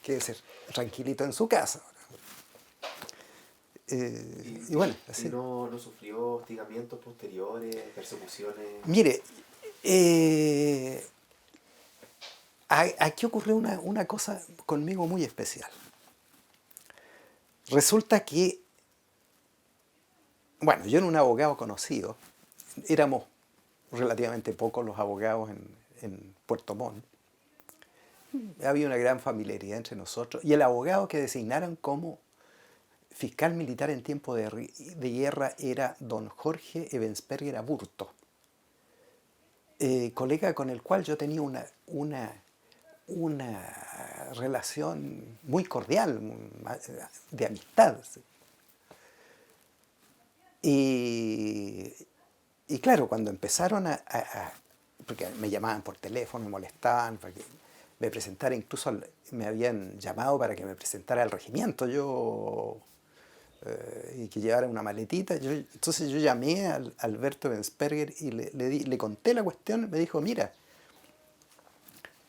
quédese tranquilito en su casa. Y bueno, Y así. no sufrió hostigamientos posteriores, persecuciones? Mire, aquí ocurrió una cosa conmigo muy especial. Resulta que, bueno, yo era un abogado conocido, éramos relativamente pocos los abogados en Puerto Montt, había una gran familiaridad entre nosotros, y el abogado que designaron como fiscal militar en tiempo de guerra era don Jorge Ebensperger Aburto, colega con el cual yo tenía una relación muy cordial, de amistad. Y, y claro, cuando empezaron porque me llamaban por teléfono, me molestaban, para que me presentara, incluso me habían llamado para que me presentara al regimiento, y que llevara una maletita. Entonces yo llamé al Alberto Bensperger y le conté la cuestión. Me dijo, mira,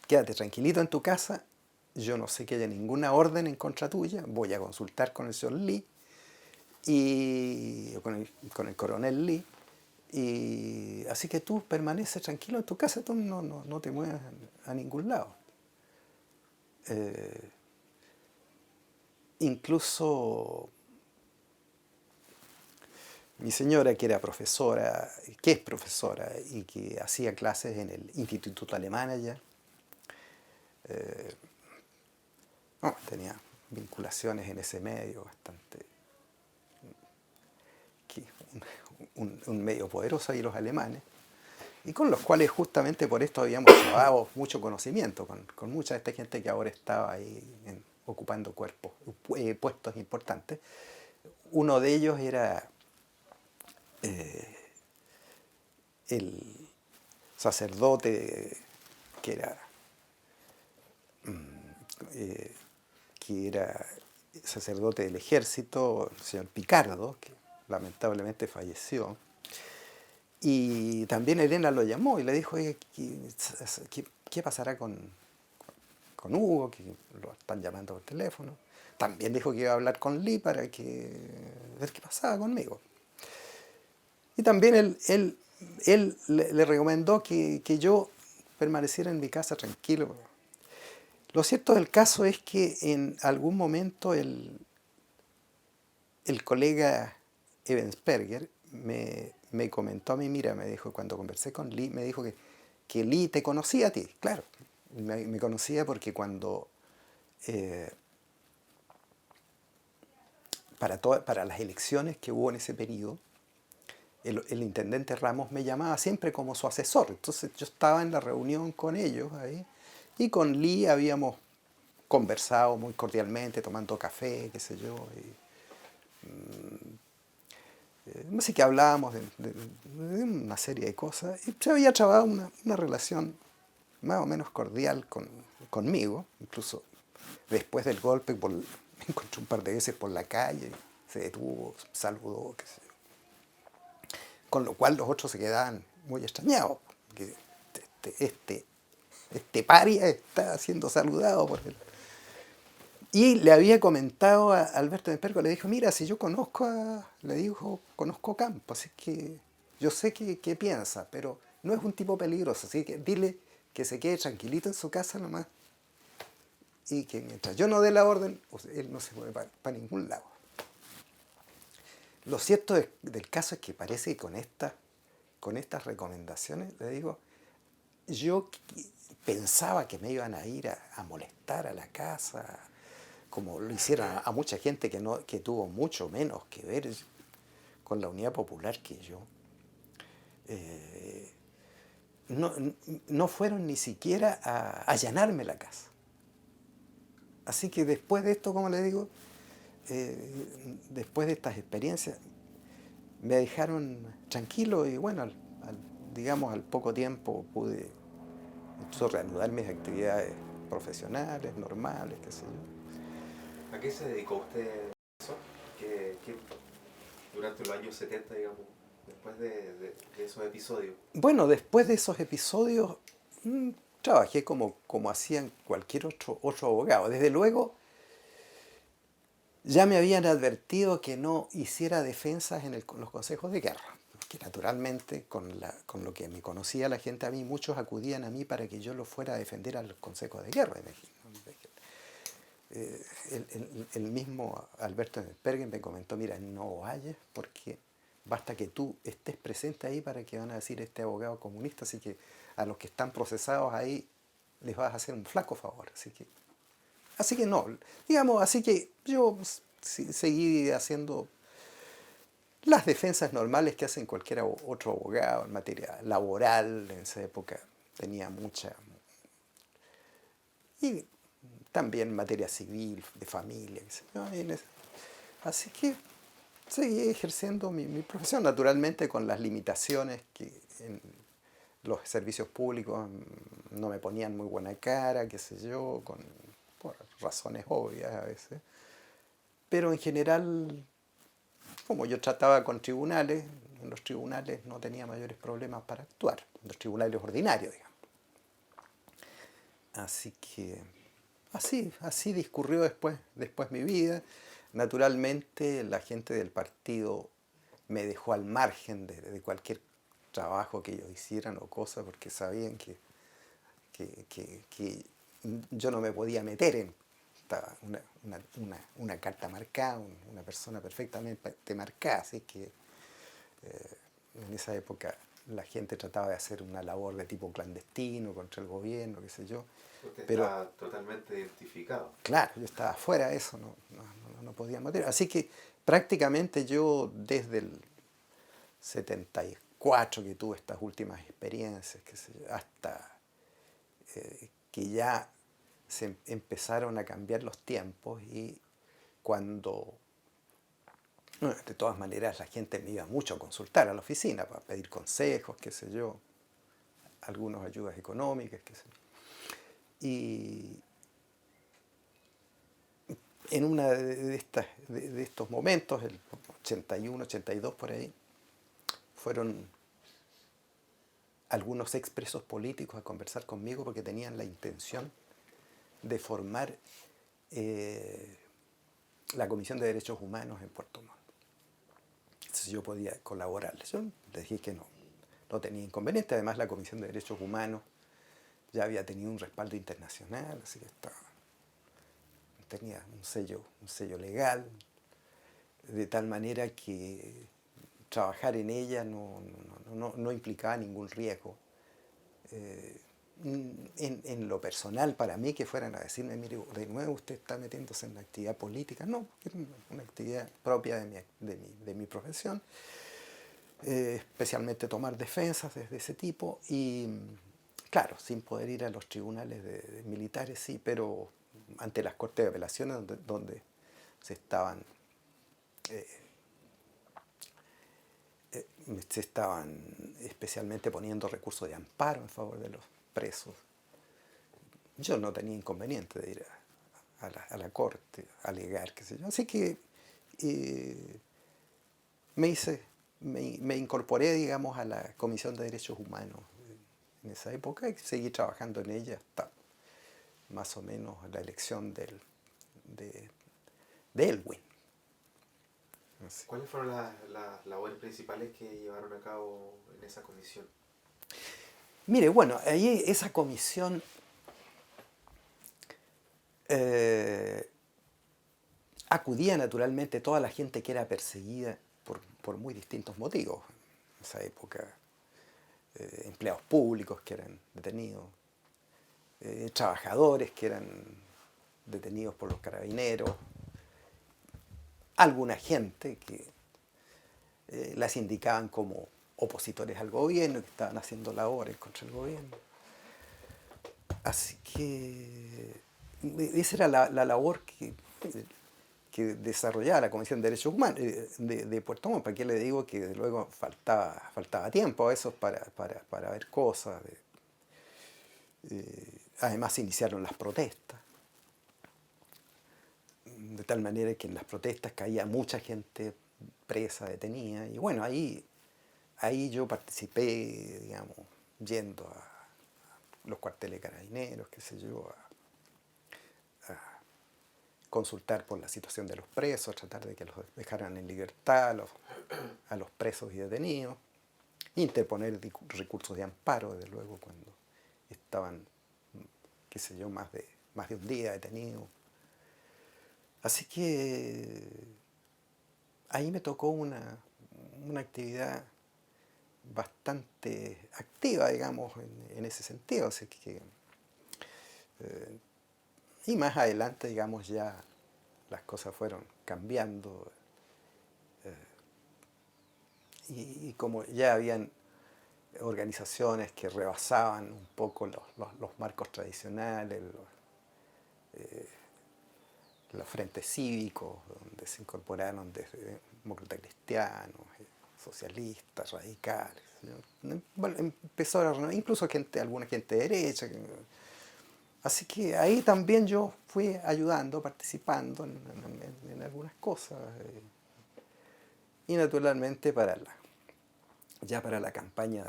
quédate tranquilito en tu casa, yo no sé que haya ninguna orden en contra tuya, voy a consultar con el señor Lee, o con el coronel Lee, y así que tú permaneces tranquilo en tu casa, tú no te muevas a ningún lado. Eh, Incluso mi señora, que era profesora, que es profesora y que hacía clases en el Instituto Alemán allá, no, tenía vinculaciones en ese medio bastante, un medio poderoso ahí los alemanes, y con los cuales justamente por esto habíamos llevado mucho conocimiento, con mucha de esta gente que ahora estaba ahí ocupando puestos importantes. Uno de ellos era el sacerdote que era, eh, que era sacerdote del ejército, el señor Picardo, que lamentablemente falleció. Y también Elena lo llamó y le dijo, oye, ¿qué pasará con Hugo? Que lo están llamando por teléfono. También dijo que iba a hablar con Lee para ver qué pasaba conmigo. Y también él le recomendó que yo permaneciera en mi casa tranquilo. Lo cierto del caso es que en algún momento el colega Ebensperger me comentó a mí, mira, me dijo, cuando conversé con Lee, me dijo que Lee te conocía a ti. Claro, me conocía porque cuando para las elecciones que hubo en ese periodo, el intendente Ramos me llamaba siempre como su asesor. Entonces yo estaba en la reunión con ellos ahí, y con Lee habíamos conversado muy cordialmente, tomando café, qué sé yo. Así que hablábamos de una serie de cosas, y se había trabado una relación más o menos cordial conmigo. Incluso después del golpe me encontré un par de veces por la calle, se detuvo, saludó, qué sé yo. Con lo cual los otros se quedaban muy extrañados, que este paria está siendo saludado por él. Y le había comentado a Alberto Bensperger, le dijo, mira, si yo conozco Campo, así que yo sé qué piensa, pero no es un tipo peligroso, así que dile que se quede tranquilito en su casa nomás, y que mientras yo no dé la orden, él no se mueve para ningún lado. Lo cierto del caso es que parece que con estas recomendaciones, le digo, yo pensaba que me iban a ir a molestar a la casa, como lo hicieron a mucha gente que tuvo mucho menos que ver con la Unidad Popular que yo. Eh, no, no fueron ni siquiera a allanarme la casa. Así que después de esto, como le digo, después de estas experiencias, me dejaron tranquilo, y bueno, digamos, al poco tiempo pude incluso reanudar mis actividades profesionales, normales, qué sé yo. ¿A qué se dedicó usted, profesor? ¿Qué durante los años 70, digamos, después de esos episodios? Bueno, después de esos episodios, trabajé como hacían cualquier otro abogado. Desde luego, ya me habían advertido que no hiciera defensas en los consejos de guerra, que naturalmente con lo que me conocía la gente a mí, muchos acudían a mí para que yo lo fuera a defender a los consejos de guerra. El mismo Alberto Spergen me comentó, mira, no vayas porque basta que tú estés presente ahí para que van a decir este abogado comunista, así que a los que están procesados ahí les vas a hacer un flaco favor. Así que no, digamos, así que yo seguí haciendo las defensas normales que hacen cualquier otro abogado en materia laboral. En esa época tenía mucha. Y también en materia civil, de familia, qué sé yo. Así que seguí ejerciendo mi profesión, naturalmente con las limitaciones que en los servicios públicos no me ponían muy buena cara, qué sé yo, por razones obvias a veces. Pero en general, como yo trataba con tribunales, en los tribunales no tenía mayores problemas para actuar, en los tribunales ordinarios, digamos. Así que así discurrió después mi vida. Naturalmente la gente del partido me dejó al margen de cualquier trabajo que ellos hicieran o cosa, porque sabían que yo no me podía meter en una carta marcada, una persona perfectamente marcada, así que en esa época la gente trataba de hacer una labor de tipo clandestino contra el gobierno, qué sé yo, Usted pero está totalmente identificado. claro, yo estaba fuera de eso, no podía meter. Así que prácticamente yo desde el 74 que tuve estas últimas experiencias, qué sé yo, hasta que ya se empezaron a cambiar los tiempos y cuando, bueno, de todas maneras la gente me iba mucho a consultar a la oficina para pedir consejos, qué sé yo, algunas ayudas económicas, qué sé yo. Y en uno de estos momentos, el 81, 82 por ahí, fueron algunos expresos políticos a conversar conmigo porque tenían la intención de formar la Comisión de Derechos Humanos en Puerto Montt. Entonces yo podía colaborarles. Yo les dije que no tenía inconveniente. Además la Comisión de Derechos Humanos ya había tenido un respaldo internacional, así que tenía un sello legal, de tal manera que trabajar en ella no implicaba ningún riesgo. En lo personal, para mí, que fueran a decirme, mire, de nuevo usted está metiéndose en la actividad política, no, es una actividad propia de mi profesión, especialmente tomar defensas de ese tipo y, claro, sin poder ir a los tribunales de militares, sí, pero ante las cortes de apelaciones donde se estaban eh, se estaban especialmente poniendo recursos de amparo en favor de los presos. Yo no tenía inconveniente de ir a la corte, a alegar, qué sé yo. Así que eh, me hice, me incorporé, digamos, a la Comisión de Derechos Humanos en esa época y seguí trabajando en ella hasta más o menos la elección de, de Elwin. Así. ¿Cuáles fueron las labores principales que llevaron a cabo en esa comisión? Mire, bueno, ahí esa comisión eh, acudía naturalmente toda la gente que era perseguida por muy distintos motivos. En esa época, empleados públicos que eran detenidos, trabajadores que eran detenidos por los carabineros, alguna gente que las indicaban como opositores al gobierno, que estaban haciendo labores contra el gobierno. Así que esa era la labor que desarrollaba la Comisión de Derechos Humanos de Puerto Montt. ¿Para qué le digo que de luego faltaba tiempo a eso para ver cosas? Además se iniciaron las protestas, de tal manera que en las protestas caía mucha gente presa, detenida, y bueno, ahí ahí yo participé, digamos, yendo a los cuarteles carabineros, qué sé yo, a consultar por la situación de los presos, tratar de que los dejaran en libertad a los presos y detenidos, interponer recursos de amparo, desde luego, cuando estaban, qué sé yo, más de un día detenidos. Así que ahí me tocó una actividad bastante activa, digamos, en ese sentido. Así que, y más adelante, digamos, ya las cosas fueron cambiando y como ya habían organizaciones que rebasaban un poco los marcos tradicionales, los frentes cívicos, donde se incorporaron desde demócratas cristianos, socialistas, radicales. ¿No? Bueno, empezó a reunir incluso alguna gente de derecha. Así que ahí también yo fui ayudando, participando en algunas cosas. Y naturalmente ya para la campaña,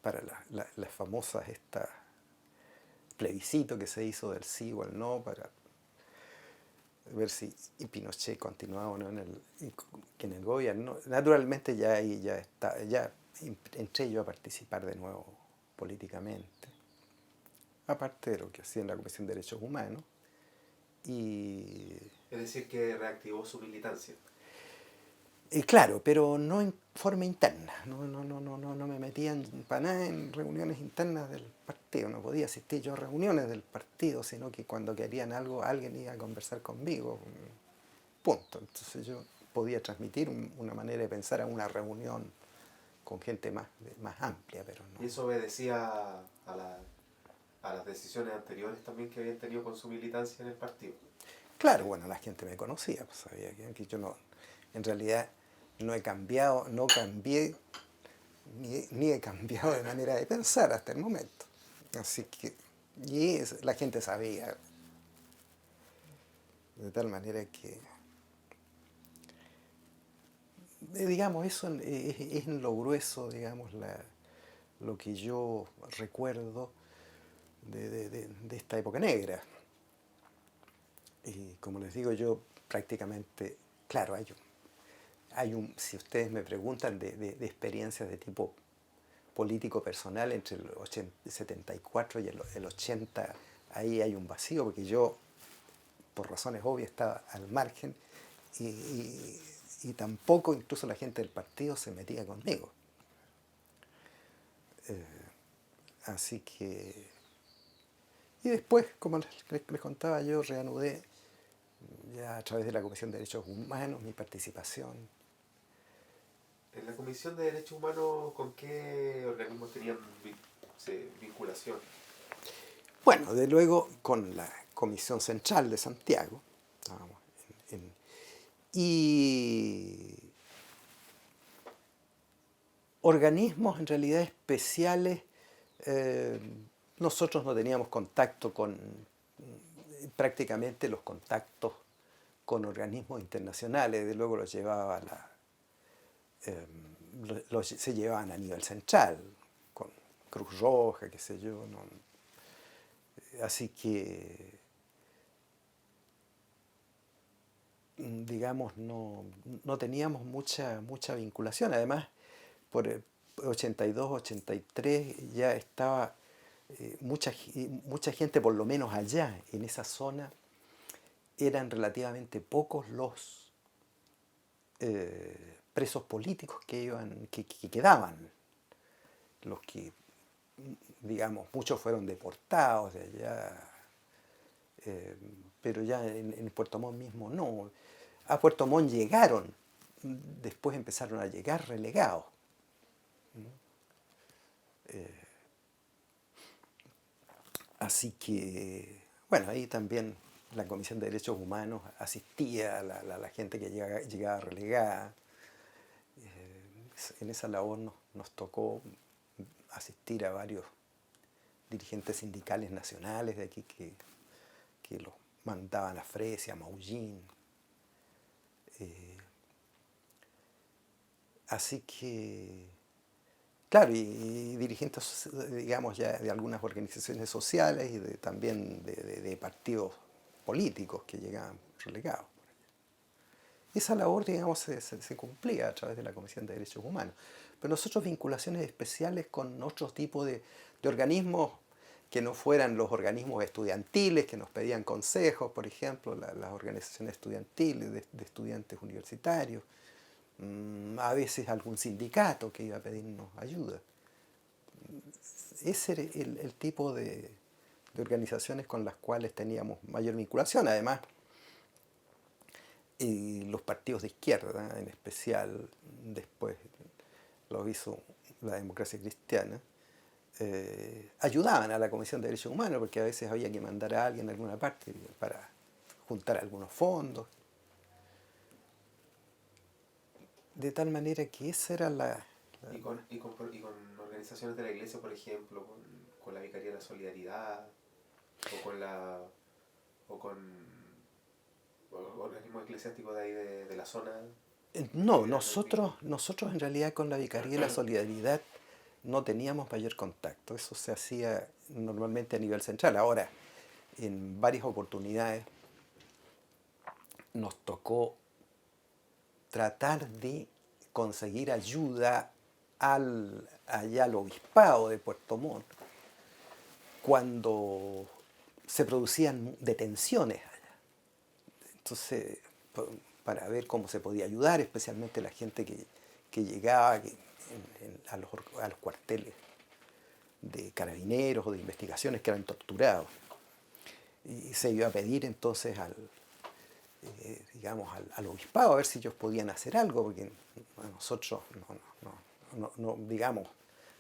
para las famosas, plebiscito que se hizo del sí o el no, para ver si Pinochet continuaba o no en el gobierno. Naturalmente ya ahí ya entré yo a participar de nuevo políticamente, aparte de lo que hacía en la Comisión de Derechos Humanos. Y Es decir, que reactivó su militancia. claro, pero no en forma interna. No me metía para nada en reuniones internas del partido. No podía asistir yo a reuniones del partido, sino que cuando querían algo, alguien iba a conversar conmigo. Punto. Entonces yo podía transmitir una manera de pensar a una reunión con gente más amplia, pero Y no. eso obedecía a las decisiones anteriores también que habían tenido con su militancia en el partido. Claro, bueno, la gente me conocía, pues sabía que yo no, en realidad no he cambiado, no cambié, ni he cambiado de manera de pensar hasta el momento. Así que, la gente sabía, de tal manera que, digamos, eso es en lo grueso, digamos, lo que yo recuerdo de esta época negra. Y como les digo, yo prácticamente, claro, si ustedes me preguntan de experiencias de tipo político personal entre el 74 y el 80, ahí hay un vacío, porque yo, por razones obvias, estaba al margen y tampoco incluso la gente del partido se metía conmigo. Así que... Y después, como les contaba, yo reanudé ya a través de la Comisión de Derechos Humanos mi participación. En la Comisión de Derechos Humanos, ¿con qué organismos tenían vinculación? Bueno, de luego con la Comisión Central de Santiago, vamos, y organismos en realidad especiales. eh, Nosotros no teníamos contacto con, prácticamente los contactos con organismos internacionales, de luego los llevaba se llevaban a nivel central, con Cruz Roja, qué sé yo, ¿no? Así que, digamos, no teníamos mucha vinculación. Además, por el 82, 83 ya estaba mucha gente, por lo menos allá, en esa zona, eran relativamente pocos los presos políticos que quedaban. Los que, digamos, muchos fueron deportados de allá, eh, pero ya en Puerto Montt mismo no. A Puerto Montt llegaron, después empezaron a llegar relegados. Así que, bueno, ahí también la Comisión de Derechos Humanos asistía a la gente que llegaba relegada. En esa labor nos tocó asistir a varios dirigentes sindicales nacionales de aquí que los mandaban a Fresia, a Maullín. Así que claro, y dirigentes, digamos, ya de algunas organizaciones sociales y también de partidos políticos que llegaban relegados. Esa labor, digamos, se cumplía a través de la Comisión de Derechos Humanos. Pero nosotros vinculaciones especiales con otro tipo de organismos que no fueran los organismos estudiantiles que nos pedían consejos, por ejemplo, las organizaciones estudiantiles de estudiantes universitarios, a veces algún sindicato que iba a pedirnos ayuda. Ese era el tipo de organizaciones con las cuales teníamos mayor vinculación. Además, y los partidos de izquierda, en especial, después lo hizo la democracia cristiana, ayudaban a la Comisión de Derechos Humanos porque a veces había que mandar a alguien a alguna parte para juntar algunos fondos. De tal manera que esa era Y con organizaciones de la iglesia, por ejemplo, con la Vicaría de la Solidaridad, o con la o con organismos eclesiásticos de ahí de la zona, No, generalmente. nosotros en realidad con la Vicaría de la Solidaridad no teníamos mayor contacto. Eso se hacía normalmente a nivel central. Ahora, en varias oportunidades nos tocó tratar de conseguir ayuda allá al obispado de Puerto Montt cuando se producían detenciones allá. Entonces, para ver cómo se podía ayudar, especialmente la gente que llegaba a los cuarteles de carabineros o de investigaciones que eran torturados. Y se iba a pedir entonces digamos, al obispado a ver si ellos podían hacer algo, porque nosotros digamos,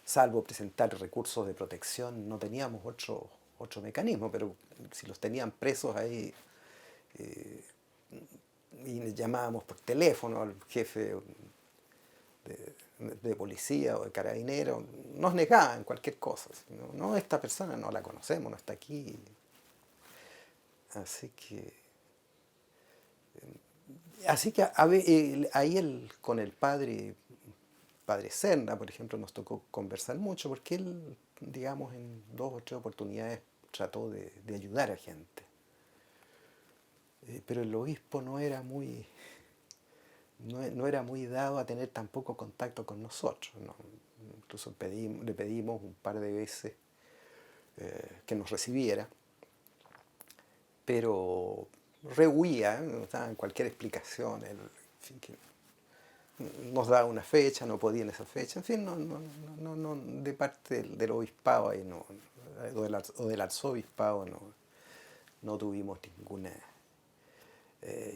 salvo presentar recursos de protección, no teníamos otro mecanismo, pero si los tenían presos ahí eh, y llamábamos por teléfono al jefe de policía o de carabinero, nos negaban cualquier cosa. No, esta persona no la conocemos, no está aquí. Así que ahí con el padre Serna, por ejemplo, nos tocó conversar mucho porque él, digamos, en 2 o 3 oportunidades trató de ayudar a gente. Pero el obispo no era muy dado a tener tampoco contacto con nosotros, ¿no? Incluso le pedimos un par de veces que nos recibiera, pero rehuía, ¿no? En cualquier explicación, en fin, que nos daba una fecha, no podía en esa fecha, en fin, de parte del obispado ahí o del arzobispado no tuvimos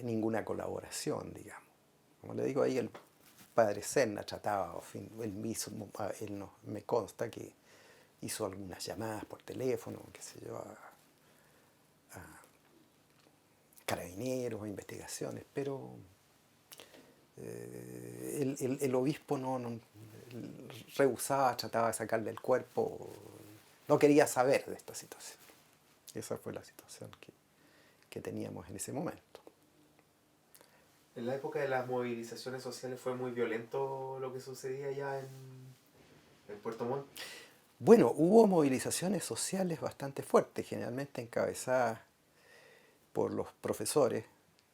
ninguna colaboración, digamos. Como le digo, ahí el padre Serna trataba, en fin, él mismo, me consta que hizo algunas llamadas por teléfono, qué sé yo, a carabineros, a investigaciones, pero el obispo rehusaba, trataba de sacarle el cuerpo, no quería saber de esta situación. Esa fue la situación que teníamos en ese momento. En la época de las movilizaciones sociales fue muy violento lo que sucedía allá en Puerto Montt. Bueno, hubo movilizaciones sociales bastante fuertes, generalmente encabezadas por los profesores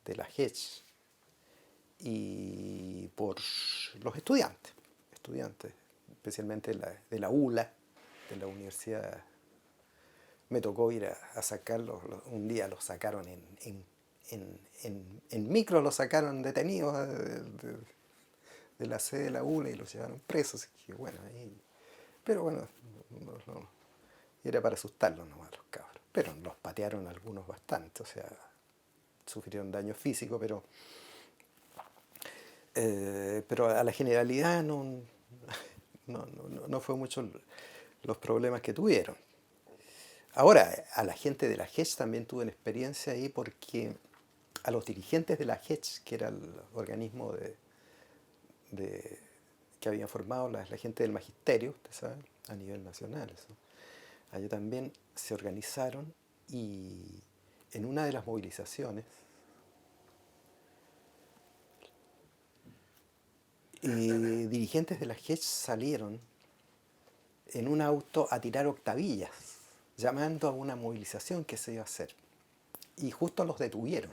de la HECH y por los estudiantes, especialmente de la ULA, de la Universidad. Me tocó ir a sacarlos, un día los sacaron en micro, los sacaron detenidos de la sede de la ULA y los llevaron presos. Y dije, bueno, pero bueno, era para asustarlos nomás los cabros. Pero los patearon algunos bastante, o sea, sufrieron daño físico, pero a la generalidad no fue mucho los problemas que tuvieron. Ahora, a la gente de la HECH también tuve una experiencia ahí porque a los dirigentes de la HECH, que era el organismo que habían formado la gente del magisterio, usted sabe, a nivel nacional, eso. Allá también se organizaron y en una de las movilizaciones dirigentes de la HECH salieron en un auto a tirar octavillas, llamando a una movilización que se iba a hacer. Y justo los detuvieron.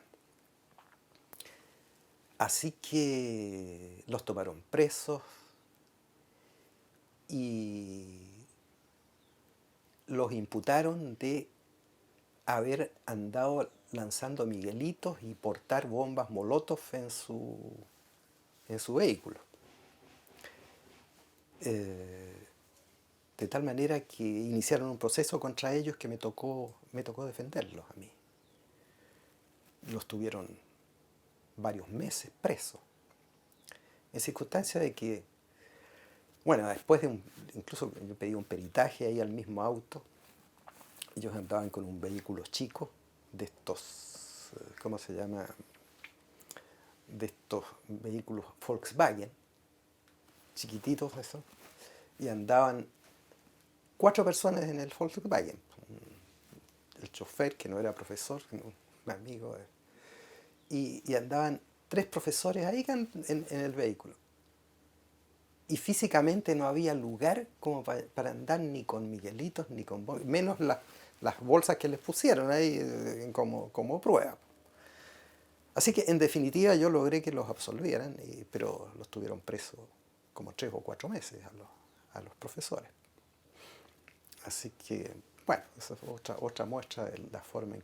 Así que los tomaron presos y los imputaron de haber andado lanzando miguelitos y portar bombas molotov en su vehículo. De tal manera que iniciaron un proceso contra ellos que me tocó defenderlos a mí. Los tuvieron varios meses presos, en circunstancia de que, bueno, después incluso yo pedí un peritaje ahí al mismo auto. Ellos andaban con un vehículo chico, de estos, ¿cómo se llama? De estos vehículos Volkswagen, chiquititos eso, y andaban 4 personas en el Volkswagen. El chofer, que no era profesor, sino un amigo, y andaban 3 profesores ahí en el vehículo. Y físicamente no había lugar como para andar ni con miguelitos, ni con menos las bolsas que les pusieron ahí como prueba. Así que en definitiva yo logré que los absolvieran, pero los tuvieron presos como 3 o 4 meses a los profesores. Así que, bueno, esa fue otra muestra de la forma en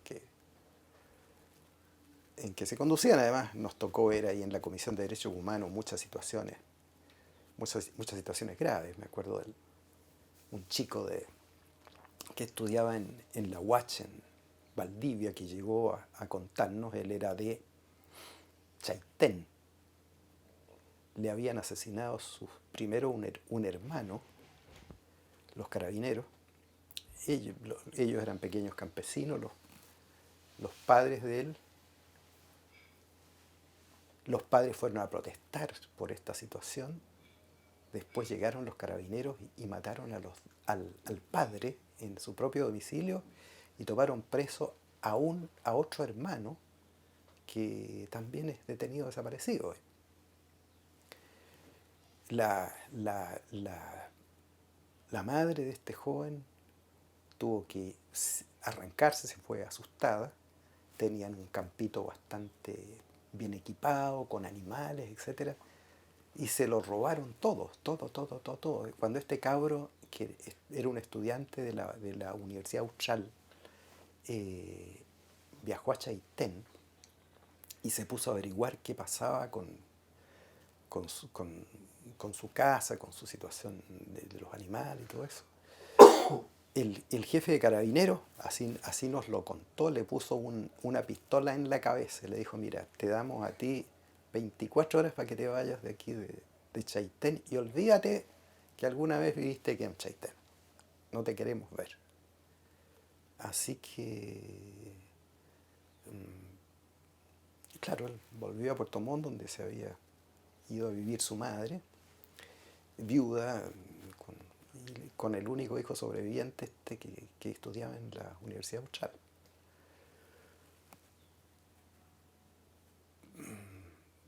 que se conducían. Además, nos tocó ver ahí en la Comisión de Derechos Humanos muchas situaciones graves. Me acuerdo de un chico que estudiaba en la UACH, en Valdivia, que llegó a contarnos. Él era de Chaitén. Le habían asesinado primero un hermano, los carabineros. Ellos eran pequeños campesinos, los padres de él. Los padres fueron a protestar por esta situación. Después llegaron los carabineros y mataron al padre en su propio domicilio y tomaron preso a otro hermano que también es detenido desaparecido. La madre de este joven tuvo que arrancarse, se fue asustada. Tenían un campito bastante bien equipado, con animales, etcétera, y se lo robaron todo. Cuando este cabro, que era un estudiante de la Universidad Austral, viajó a Chaitén y se puso a averiguar qué pasaba con su casa, con su situación de los animales y todo eso. El jefe de carabineros, así nos lo contó, le puso una pistola en la cabeza y le dijo: mira, te damos a ti 24 horas para que te vayas de aquí de Chaitén y olvídate que alguna vez viviste aquí en Chaitén. No te queremos ver. Así que, claro, él volvió a Puerto Montt, donde se había ido a vivir su madre, viuda, con el único hijo sobreviviente que estudiaba en la Universidad Austral.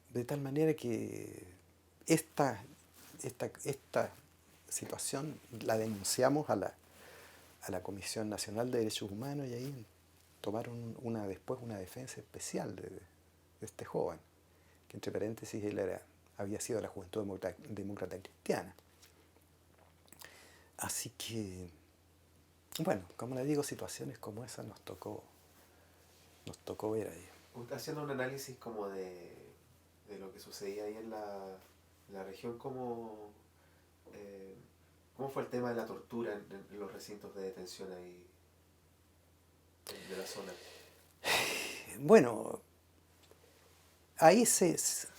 De tal manera que esta situación la denunciamos a la Comisión Nacional de Derechos Humanos y ahí tomaron después una defensa especial de este joven, que entre paréntesis él había sido de la Juventud Demócrata Cristiana. Así que, bueno, como le digo, situaciones como esas nos tocó ver ahí. Haciendo un análisis como de lo que sucedía ahí en la región, ¿cómo fue el tema de la tortura en los recintos de detención ahí de la zona? Bueno, ahí se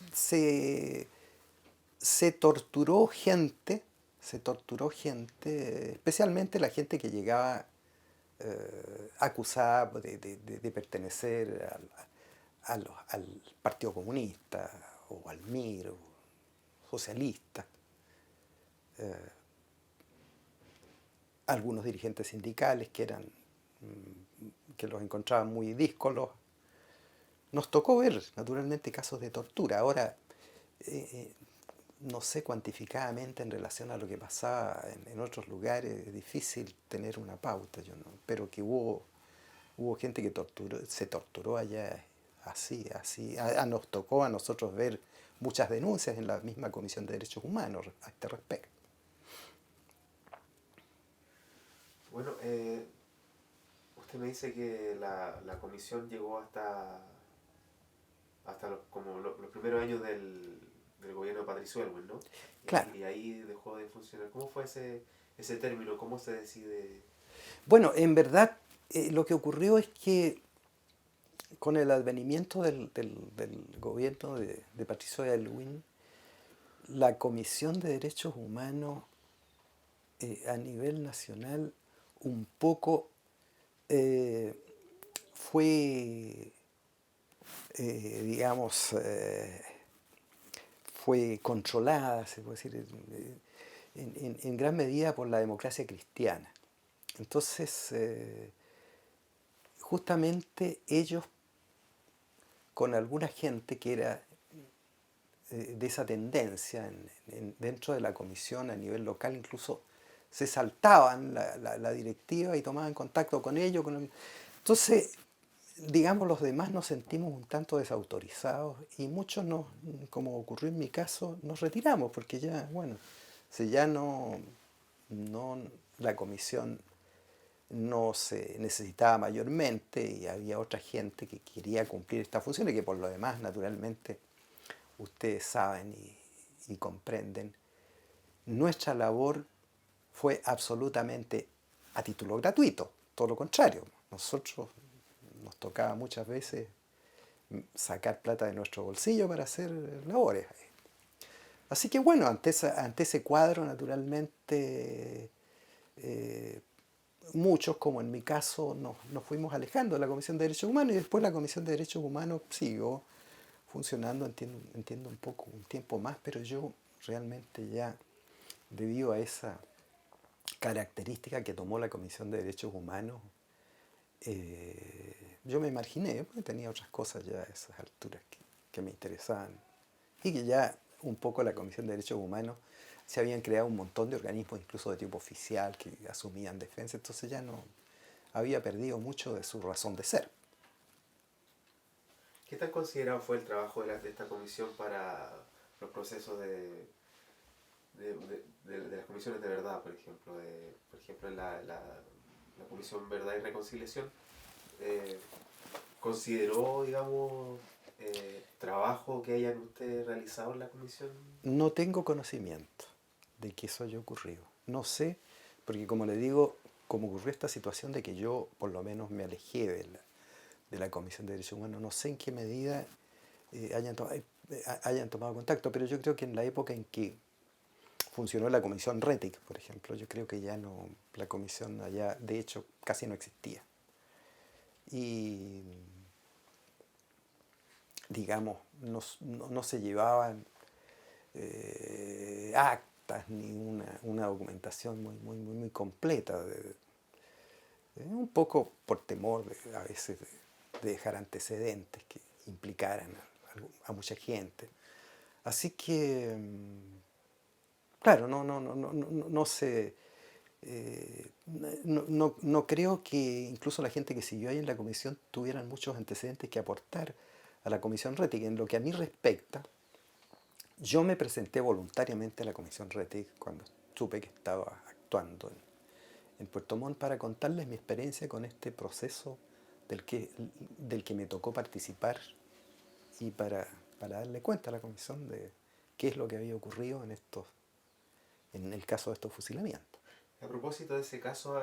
torturó gente, especialmente la gente que llegaba acusada de pertenecer al Partido Comunista o al MIR o socialista. Algunos dirigentes sindicales que los encontraban muy díscolos. Nos tocó ver, naturalmente, casos de tortura. Ahora, no sé cuantificadamente en relación a lo que pasaba en otros lugares, es difícil tener una pauta, yo no, pero que hubo gente que se torturó allá así. Nos tocó a nosotros ver muchas denuncias en la misma Comisión de Derechos Humanos a este respecto. Bueno, usted me dice que la comisión llegó hasta los primeros años del gobierno de Patricio Elwin, ¿no? Claro. Y ahí dejó de funcionar. ¿Cómo fue ese término? ¿Cómo se decide? Bueno, en verdad lo que ocurrió es que con el advenimiento del gobierno de Patricio Aylwin, la Comisión de Derechos Humanos a nivel nacional un poco eh, fue, digamos, fue controlada, se puede decir, en gran medida por la democracia cristiana. Entonces, justamente ellos, con alguna gente que era de esa tendencia dentro de la comisión a nivel local, incluso se saltaban la directiva y tomaban contacto con ellos. Entonces, digamos, los demás nos sentimos un tanto desautorizados y muchos, como ocurrió en mi caso, nos retiramos porque ya, bueno, si ya no la comisión no se necesitaba mayormente y había otra gente que quería cumplir esta función y que por lo demás, naturalmente, ustedes saben y comprenden, nuestra labor fue absolutamente a título gratuito, todo lo contrario. Nosotros nos tocaba muchas veces sacar plata de nuestro bolsillo para hacer labores. Así que bueno, ante ese cuadro, naturalmente, eh, muchos, como en mi caso, nos fuimos alejando de la Comisión de Derechos Humanos y después la Comisión de Derechos Humanos siguió funcionando, entiendo un poco, un tiempo más, pero yo realmente ya, debido a esa característica que tomó la Comisión de Derechos Humanos, yo me marginé, porque tenía otras cosas ya a esas alturas que me interesaban y que ya un poco la Comisión de Derechos Humanos se habían creado un montón de organismos, incluso de tipo oficial, que asumían defensa, entonces ya no había perdido mucho de su razón de ser. ¿Qué tan considerado fue el trabajo de esta comisión para los procesos de las comisiones de verdad, por ejemplo? Por ejemplo, en la Comisión Verdad y Reconciliación, eh, ¿consideró, digamos, trabajo que hayan ustedes realizado en la comisión? No tengo conocimiento de que eso haya ocurrido. No sé, porque como le digo, como ocurrió esta situación de que yo por lo menos me alejé de la Comisión de Derechos Humanos, no sé en qué medida hayan tomado contacto, pero yo creo que en la época en que funcionó la Comisión RETIC, por ejemplo, yo creo que ya no, la comisión allá de hecho casi no existía. Y digamos, no se llevaban actas ni una documentación muy completa. Un poco por temor a veces de dejar antecedentes que implicaran a mucha gente. Así que, claro, no sé. No creo que incluso la gente que siguió ahí en la comisión tuvieran muchos antecedentes que aportar a la comisión RETIC. En lo que a mí respecta, yo me presenté voluntariamente a la comisión RETIC cuando supe que estaba actuando en Puerto Montt para contarles mi experiencia con este proceso del que, del que me tocó participar y para darle cuenta a la comisión de qué es lo que había ocurrido en el caso de estos fusilamientos. A propósito de ese caso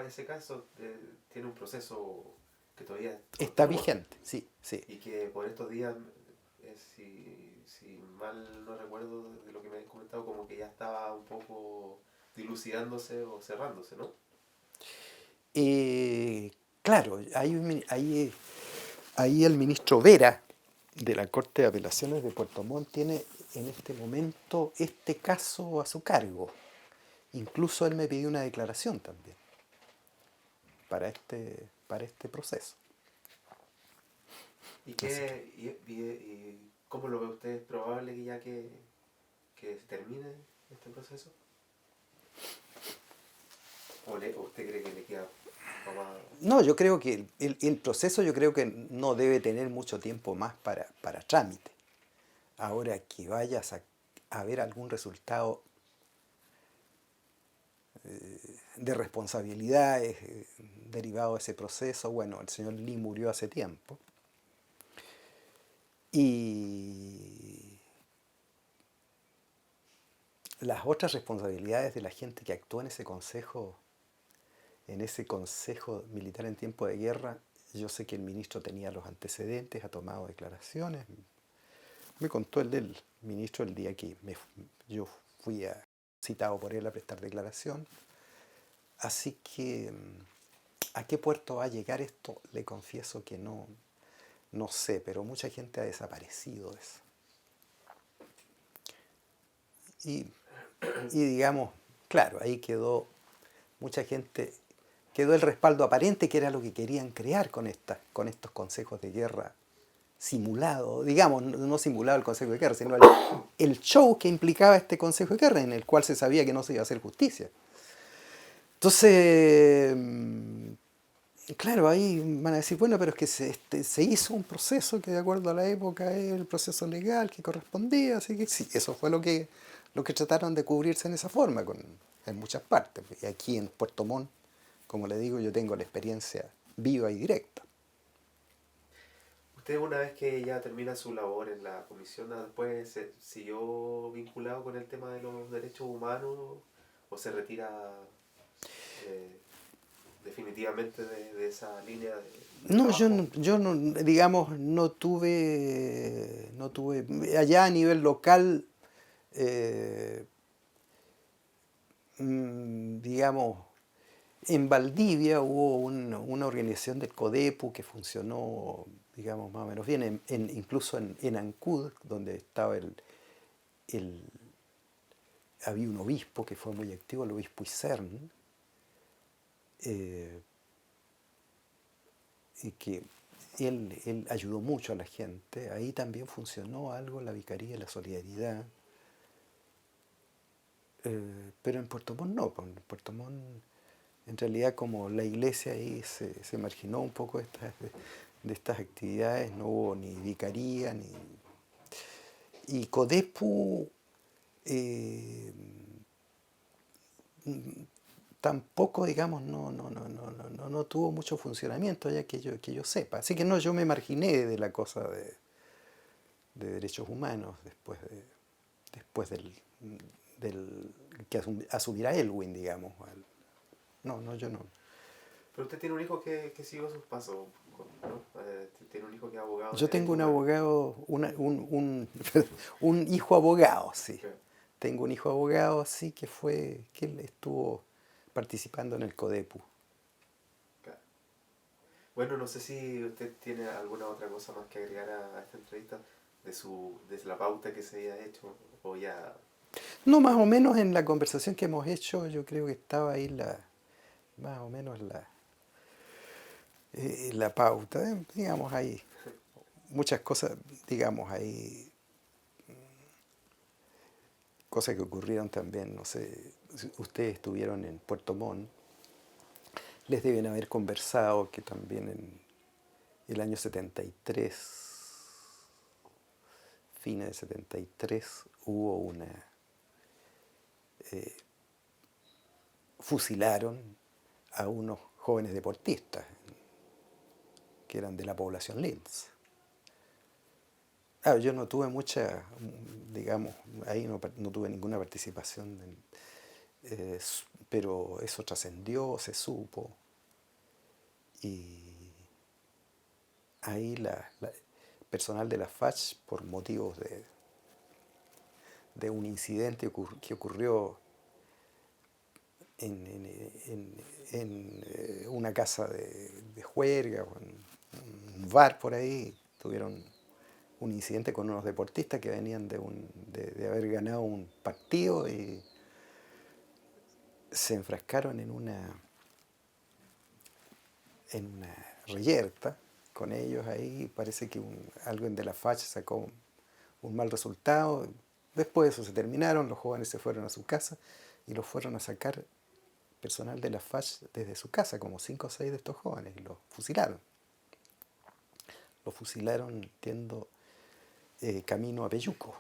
tiene un proceso que todavía Está continúa vigente, sí, sí. y que por estos días, si mal no recuerdo de lo que me han comentado, como que ya estaba un poco dilucidándose o cerrándose, ¿no? Claro, ahí el ministro Vera de la Corte de Apelaciones de Puerto Montt tiene en este momento este caso a su cargo. Incluso él me pidió una declaración también para este proceso. ¿Y, Así que, qué, y cómo lo ve usted? ¿Es probable que ya que que termine este proceso? ¿O usted cree que le queda más? No, yo creo que el proceso yo creo que no debe tener mucho tiempo más para trámite. Ahora que vayas a ver algún resultado de responsabilidades derivado de ese proceso, bueno, el señor Lee murió hace tiempo y las otras responsabilidades de la gente que actuó en ese consejo militar en tiempo de guerra, yo sé que el ministro tenía los antecedentes, ha tomado declaraciones. Me contó el del ministro el día que yo fui citado por él a prestar declaración. Así que, ¿a qué puerto va a llegar esto? Le confieso que no sé, pero mucha gente ha desaparecido de eso. Y, y digamos, claro, ahí quedó mucha gente, quedó el respaldo aparente que era lo que querían crear con estos consejos de guerra simulado, digamos, no simulado el Consejo de Guerra, sino el show que implicaba este Consejo de Guerra, en el cual se sabía que no se iba a hacer justicia. Entonces, claro, ahí van a decir, bueno, pero es que se hizo un proceso que de acuerdo a la época es el proceso legal que correspondía, así que sí, eso fue lo que trataron de cubrirse en esa forma en muchas partes. Y aquí en Puerto Montt, como le digo, yo tengo la experiencia viva y directa. ¿Usted una vez que ya termina su labor en la comisión, después siguió vinculado con el tema de los derechos humanos o se retira eh, definitivamente de esa línea de No, trabajo? yo no, digamos, no tuve, allá a nivel local, eh, digamos, en Valdivia hubo una organización del CODEPU que funcionó, digamos, más o menos bien, incluso en Ancud, donde estaba el- había un obispo que fue muy activo, el obispo Isern, eh, y que él ayudó mucho a la gente. Ahí también funcionó algo la Vicaría de la Solidaridad. Pero en Puerto Montt no, pues en Puerto Montt en realidad como la iglesia ahí se marginó un poco de estas actividades, no hubo ni vicaría, ni... Y Codepu eh, tampoco, digamos, no tuvo mucho funcionamiento, ya que yo sepa. Así que no, yo me marginé de la cosa de derechos humanos después del que asumirá Elwin, digamos. No, yo no. Pero usted tiene un hijo que siguió sus pasos, ¿no? Tiene un hijo que es abogado de Yo tengo derechos un humanos. abogado, un hijo abogado, sí. Claro, Tengo un hijo abogado, sí, que él estuvo participando en el CODEPU. claro. Bueno, no sé si usted tiene alguna otra cosa más que agregar a esta entrevista de la pauta que se había hecho o ya... No, más o menos en la conversación que hemos hecho, yo creo que estaba ahí más o menos la pauta. Digamos, hay muchas cosas, digamos, hay cosas que ocurrieron también, no sé, si ustedes estuvieron en Puerto Montt, les deben haber conversado que también en el año 73, fines de 73, hubo fusilaron a unos jóvenes deportistas que eran de la población Linz. Yo no tuve mucha, digamos, ahí no tuve ninguna participación, pero eso trascendió, se supo, y ahí personal de la FACH, por motivos de un incidente que ocurrió en una casa de juerga, o en un bar por ahí, tuvieron un incidente con unos deportistas que venían de haber ganado un partido y se enfrascaron en una reyerta con ellos ahí. Parece que alguien de la FACH sacó un mal resultado. Después de eso se terminaron, los jóvenes se fueron a su casa y los fueron a sacar personal de la FACH desde su casa, como 5 o 6 de estos jóvenes, y los fusilaron. Los fusilaron, entiendo, camino a Peyuco.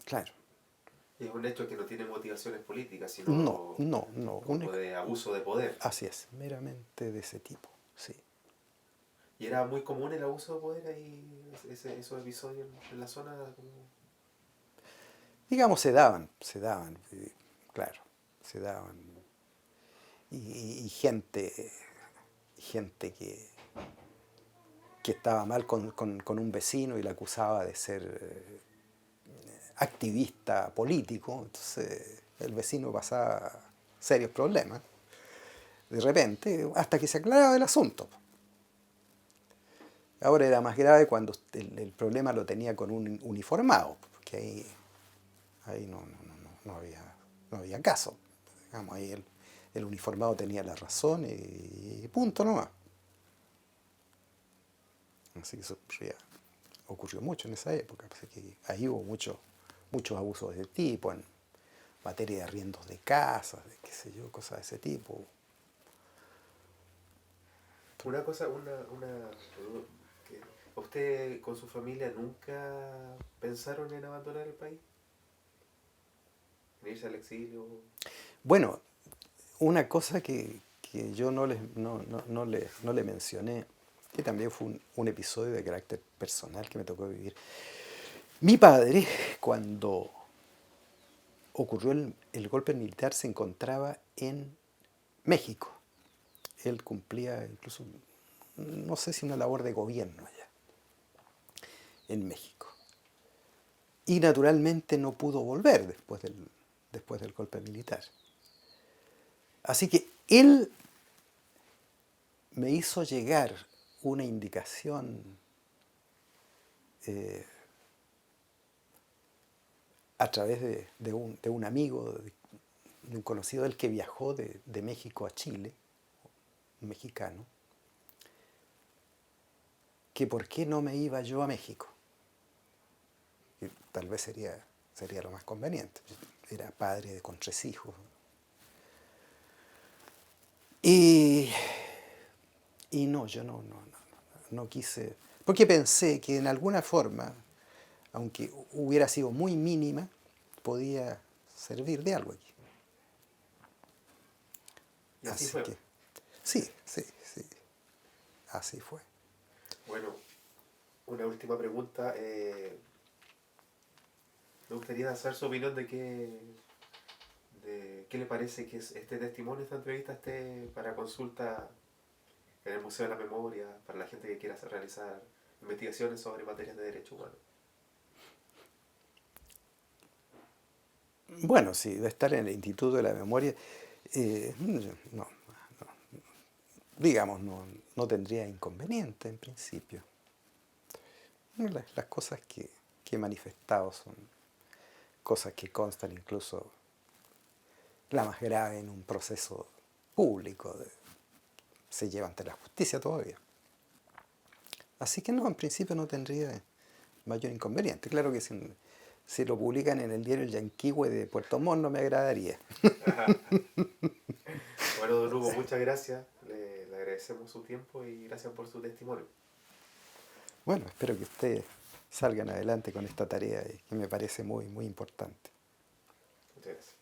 Claro, Y es un hecho que no tiene motivaciones políticas, no, sino no, no, como de abuso de poder. así es, meramente de ese tipo, sí. Y era muy común el abuso de poder ahí, esos episodios en la zona. Como... Digamos, se daban, claro, se daban. Y gente que estaba mal con un vecino y la acusaba de ser activista político, entonces el vecino pasaba serios problemas, de repente, hasta que se aclaraba el asunto. Ahora era más grave cuando el problema lo tenía con un uniformado, porque ahí no había caso. Digamos, ahí el uniformado tenía la razón y punto nomás. Así que eso ocurrió mucho en esa época. Así que ahí hubo muchos abusos de ese tipo, en materia de arriendos de casas, de qué sé yo, cosas de ese tipo. Una cosa, que ¿usted con su familia nunca pensaron en abandonar el país? ¿En irse al exilio? Bueno, una cosa que yo no le mencioné, que también fue un episodio de carácter personal que me tocó vivir. Mi padre, cuando ocurrió el golpe militar, se encontraba en México. Él cumplía incluso, no sé si una labor de gobierno allá, en México. Y naturalmente no pudo volver después del golpe militar. Así que él me hizo llegar una indicación eh, a través de un amigo, de un conocido del que viajó de México a Chile, un mexicano, que por qué no me iba yo a México. Y tal vez sería lo más conveniente. Era padre con 3 hijos. Y, y no, yo no quise, porque pensé que en alguna forma, aunque hubiera sido muy mínima, podía servir de algo aquí. Y así Así fue. que, sí, sí, sí, así fue. Bueno, una última pregunta. Me gustaría saber su opinión de qué le parece que este testimonio, esta entrevista, esté para consulta en el Museo de la Memoria, para la gente que quiera realizar investigaciones sobre materias de derechos humanos. Bueno, sí, de estar en el Instituto de la Memoria, no, digamos, no tendría inconveniente en principio. Las cosas que he manifestado son cosas que constan incluso la más grave en un proceso público, se lleva ante la justicia todavía. Así que no, en principio no tendría mayor inconveniente. Claro que si lo publican en el diario El Yanquihue de Puerto Montt no me agradaría. Bueno, don Hugo, muchas gracias. Le agradecemos su tiempo y gracias por su testimonio. Bueno, espero que ustedes salgan adelante con esta tarea que me parece muy, muy importante. Muchas gracias.